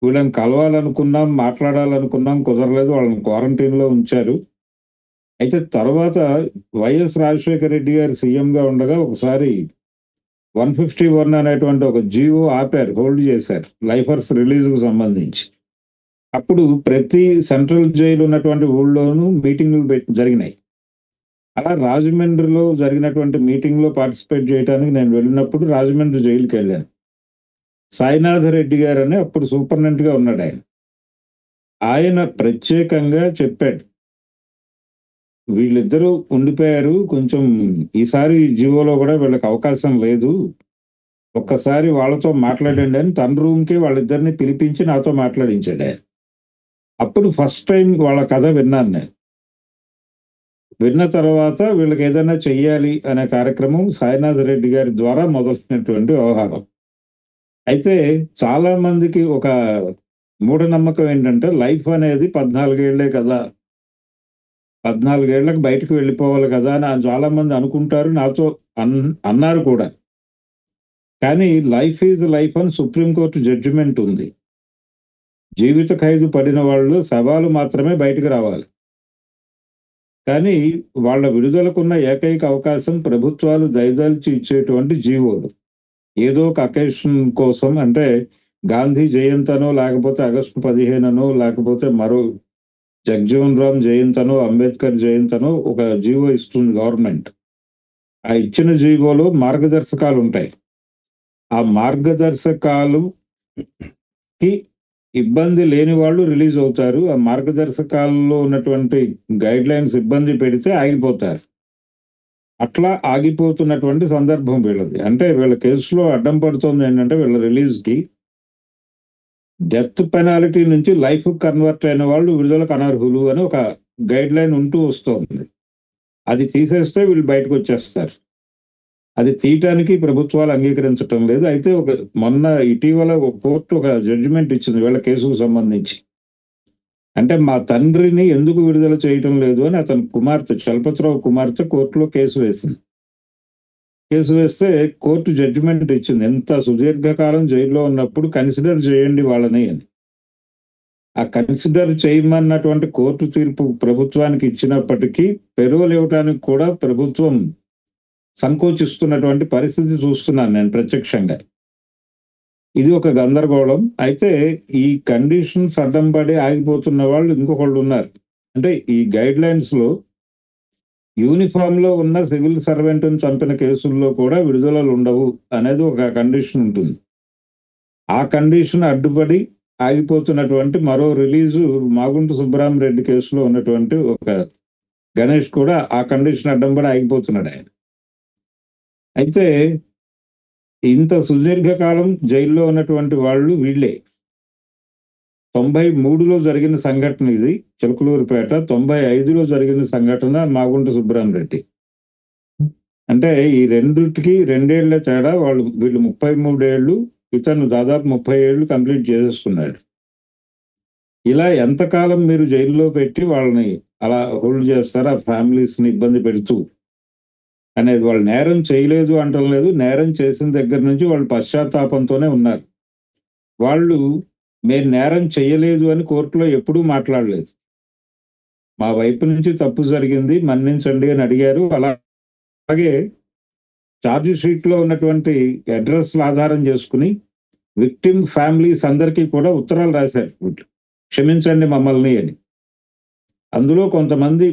Speaker 2: వీళ్ళని కలవాలనుకున్నాం, మాట్లాడాలనుకున్నాం, కుదరలేదు. వాళ్ళని క్వారంటైన్లో ఉంచారు. అయితే తర్వాత వైఎస్ రాజశేఖర రెడ్డి గారు సీఎంగా ఉండగా ఒకసారి 151 అనేటువంటి ఒక జీవో ఆపారు, హోల్డ్ చేశారు లైఫర్స్ రిలీజ్కు సంబంధించి. అప్పుడు ప్రతి సెంట్రల్ జైలు ఉన్నటువంటి ఊళ్ళోనూ మీటింగులు జరిగినాయి. అలా రాజమండ్రిలో జరిగినటువంటి మీటింగ్లో పార్టిసిపేట్ చేయడానికి నేను వెళ్ళినప్పుడు రాజమండ్రి జైలుకి వెళ్ళాను. సాయినాథ రెడ్డి గారు అని అప్పుడు సూపరింటెండెంట్గా ఉన్నాడు ఆయన. ఆయన ప్రత్యేకంగా చెప్పాడు, వీళ్ళిద్దరూ ఉండిపోయారు, కొంచెం ఈసారి జీవోలో కూడా వీళ్ళకి అవకాశం లేదు, ఒక్కసారి వాళ్ళతో మాట్లాడండి అని తన రూమ్కి వాళ్ళిద్దరిని పిలిపించి నాతో మాట్లాడించాడు ఆయన. అప్పుడు ఫస్ట్ టైం వాళ్ళ కథ విన్నాను నేను. విన్న తర్వాత వీళ్ళకి ఏదైనా చెయ్యాలి అనే కార్యక్రమం సాయినాథ రెడ్డి గారి ద్వారా మొదలైనటువంటి వ్యవహారం. అయితే చాలా మందికి ఒక మూఢనమ్మకం ఏంటంటే, లైఫ్ అనేది 14 ఏళ్లే కదా, 14 ఏళ్లకు బయటకు వెళ్ళిపోవాలి కదా అని చాలా మంది అనుకుంటారు, నాతో అన్నారు కూడా. కానీ లైఫ్ ఈజ్ లైఫ్ అని సుప్రీంకోర్టు జడ్జిమెంట్ ఉంది. జీవిత ఖైదు పడిన వాళ్ళు శవాలు మాత్రమే బయటకు రావాలి. కానీ వాళ్ళ విడుదలకున్న ఏకైక అవకాశం ప్రభుత్వాలు దయదలిచి ఇచ్చేటువంటి జీవోలు. ఏదో ఒక అకేషన్ కోసం, అంటే గాంధీ జయంతనో, లేకపోతే ఆగస్టు 15నో, లేకపోతే మరో జగ్జీవన్ రామ్ జయంతనో, అంబేద్కర్ జయంతనో ఒక జీవో ఇస్తుంది గవర్నమెంట్. ఆ ఇచ్చిన జీవోలో మార్గదర్శకాలు ఉంటాయి. ఆ మార్గదర్శకాలుకి ఇబ్బంది లేని వాళ్ళు రిలీజ్ అవుతారు. ఆ మార్గదర్శకాల్లో ఉన్నటువంటి గైడ్ లైన్స్ ఇబ్బంది పెడితే ఆగిపోతారు. అట్లా ఆగిపోతున్నటువంటి సందర్భం వీళ్ళది. అంటే వీళ్ళ కేసులో అడ్డం పడుతోంది ఏంటంటే వీళ్ళ రిలీజ్‌కి డెత్ పెనాల్టీ నుంచి లైఫ్ కన్వర్ట్ అయిన వాళ్ళు విడుదలకు అనర్హులు అని ఒక గైడ్‌లైన్ ఉంటూ వస్తోంది. అది తీసేస్తే వీళ్ళు బయటకొచ్చేస్తారు. అది తీయటానికి ప్రభుత్వాలు అంగీకరించటం లేదు. అయితే మొన్న ఇటీవల ఒక కోర్టు ఒక జడ్జిమెంట్ ఇచ్చింది వీళ్ళ కేసుకు సంబంధించి. అంటే మా తండ్రిని ఎందుకు విడుదల చేయటం లేదు అని అతని కుమార్తె చలపతిరావు కుమార్తె కోర్టులో కేసు వేసింది. కేసు వేస్తే కోర్టు జడ్జిమెంట్ ఇచ్చింది. ఎంత సుదీర్ఘకాలం జైల్లో ఉన్నప్పుడు కన్సిడర్ చేయండి వాళ్ళని అని. ఆ కన్సిడర్ చేయమన్నటువంటి కోర్టు తీర్పు ప్రభుత్వానికి ఇచ్చినప్పటికీ పెరోల్ ఇవ్వటానికి కూడా ప్రభుత్వం సంకోచిస్తున్నటువంటి పరిస్థితి చూస్తున్నాను నేను ప్రత్యక్షంగా. ఇది ఒక గందరగోళం. అయితే ఈ కండిషన్స్ అడ్డం పడి ఆగిపోతున్న వాళ్ళు ఇంకొకళ్ళు ఉన్నారు. అంటే ఈ గైడ్‌లైన్స్‌లో యూనిఫామ్‌లో ఉన్న సివిల్ సర్వెంట్‌ని చంపిన కేసుల్లో కూడా విడుదలలు ఉండవు అనేది ఒక కండిషన్ ఉంటుంది. ఆ కండిషన్ అడ్డుపడి ఆగిపోతున్నటువంటి మరో రిలీజు మాగుంట సుబ్బరామిరెడ్డి కేసులో ఉన్నటువంటి ఒక గణేష్ కూడా ఆ కండిషన్ అడ్డం పడి ఆగిపోతున్నాడు ఆయన. అయితే ఇంత సుదీర్ఘకాలం జైల్లో ఉన్నటువంటి వాళ్ళు వీళ్ళే. 93లో జరిగిన సంఘటన ఇది చిలకలూరిపేట. 95లో జరిగిన సంఘటన మాగుంట సుబ్బరామిరెడ్డి. అంటే ఈ రెండిటికి 2 ఏళ్ల తేడా. వీళ్ళు 33 ఏళ్ళు, ఇతను దాదాపు 30 ఏళ్ళు కంప్లీట్ చేసేసుకున్నాడు. ఇలా ఎంతకాలం మీరు జైల్లో పెట్టి వాళ్ళని అలా హోల్డ్ చేస్తారా ఫ్యామిలీస్‌ని ఇబ్బంది పెడుతూ అనేది. వాళ్ళు నేరం చేయలేదు అంటం లేదు. నేరం చేసిన దగ్గర నుంచి వాళ్ళు పశ్చాత్తాపంతోనే ఉన్నారు. వాళ్ళు మేము నేరం చేయలేదు అని కోర్టులో ఎప్పుడూ మాట్లాడలేదు. మా వైపు నుంచి తప్పు జరిగింది మన్నించండి అని అడిగారు. అలాగే ఛార్జ్ షీట్‌లో ఉన్నటువంటి అడ్రస్‌ల ఆధారం చేసుకుని విక్టిమ్ ఫ్యామిలీస్ అందరికీ కూడా ఉత్తరాలు రాశారు. క్షమించండి మమ్మల్ని అని. అందులో కొంతమంది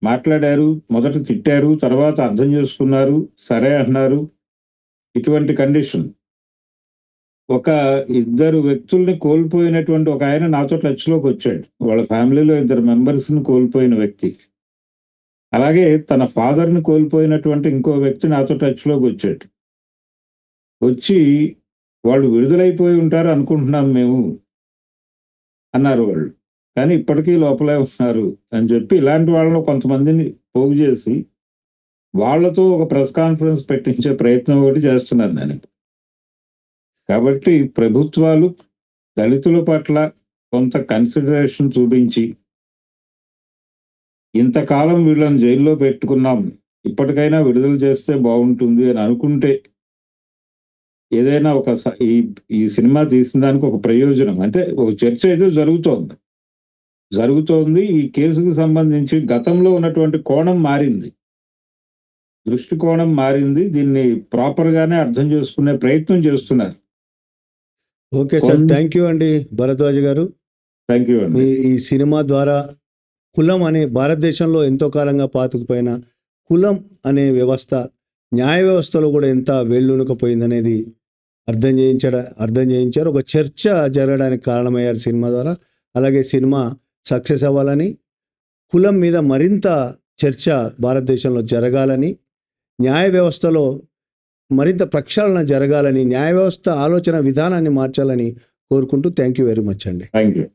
Speaker 2: మాట్లాడారు, మొదట తిట్టారు, తర్వాత అర్థం చేసుకున్నారు, సరే అన్నారు. ఇటువంటి కండిషన్. ఒక ఇద్దరు వ్యక్తుల్ని కోల్పోయినటువంటి ఒక ఆయన నాతో టచ్‌లోకి వచ్చాడు. వాళ్ళ ఫ్యామిలీలో 2 మెంబర్స్‌ని కోల్పోయిన వ్యక్తి. అలాగే తన ఫాదర్‌ని కోల్పోయినటువంటి ఇంకో వ్యక్తి నాతో టచ్‌లోకి వచ్చాడు. వచ్చి వాళ్ళు విడుదలైపోయి ఉంటారు అనుకుంటున్నాం మేము అన్నారు వాళ్ళు. కానీ ఇప్పటికీ లోపలే ఉన్నారు అని చెప్పి ఇలాంటి వాళ్ళలో కొంతమందిని పోగు చేసి వాళ్ళతో ఒక ప్రెస్ కాన్ఫరెన్స్ పెట్టించే ప్రయత్నం ఒకటి చేస్తున్నాను నేను. కాబట్టి ప్రభుత్వాలు దళితుల పట్ల కొంత కన్సిడరేషన్ చూపించి ఇంతకాలం వీళ్ళని జైల్లో పెట్టుకున్నాం, ఇప్పటికైనా విడుదల చేస్తే బాగుంటుంది అని అనుకుంటే ఏదైనా ఈ సినిమా తీసిన దానికి ఒక ప్రయోజనం. అంటే ఒక చర్చ అయితే జరుగుతోంది. ఈ కేసుకు సంబంధించి గతంలో ఉన్నటువంటి కోణం మారింది, దృష్టికోణం మారింది. దీన్ని ప్రాపర్‌గానే అర్థం చేసుకునే ప్రయత్నం చేస్తున్నారు.
Speaker 1: ఓకే సార్, థ్యాంక్ యూ అండి భరద్వాజ్ గారు.
Speaker 2: థ్యాంక్ యూ అండి.
Speaker 1: ఈ సినిమా ద్వారా కులం అనే భారతదేశంలో ఎంతో కాలంగా పాతుకుపోయిన కులం అనే వ్యవస్థ న్యాయ వ్యవస్థలో కూడా ఎంత వేళ్ళూనుకపోయిందనేది అర్థం చేయించారు. ఒక చర్చ జరగడానికి కారణమయ్యారు సినిమా ద్వారా. అలాగే సినిమా సక్సెస్ అవ్వాలని, కులం మీద మరింత చర్చ భారతదేశంలో జరగాలని, న్యాయ వ్యవస్థలో మరింత ప్రక్షాళన జరగాలని, న్యాయ వ్యవస్థ ఆలోచన విధానాన్ని మార్చాలని కోరుకుంటూ థ్యాంక్ యూ వెరీ మచ్ అండి.
Speaker 2: Thank you.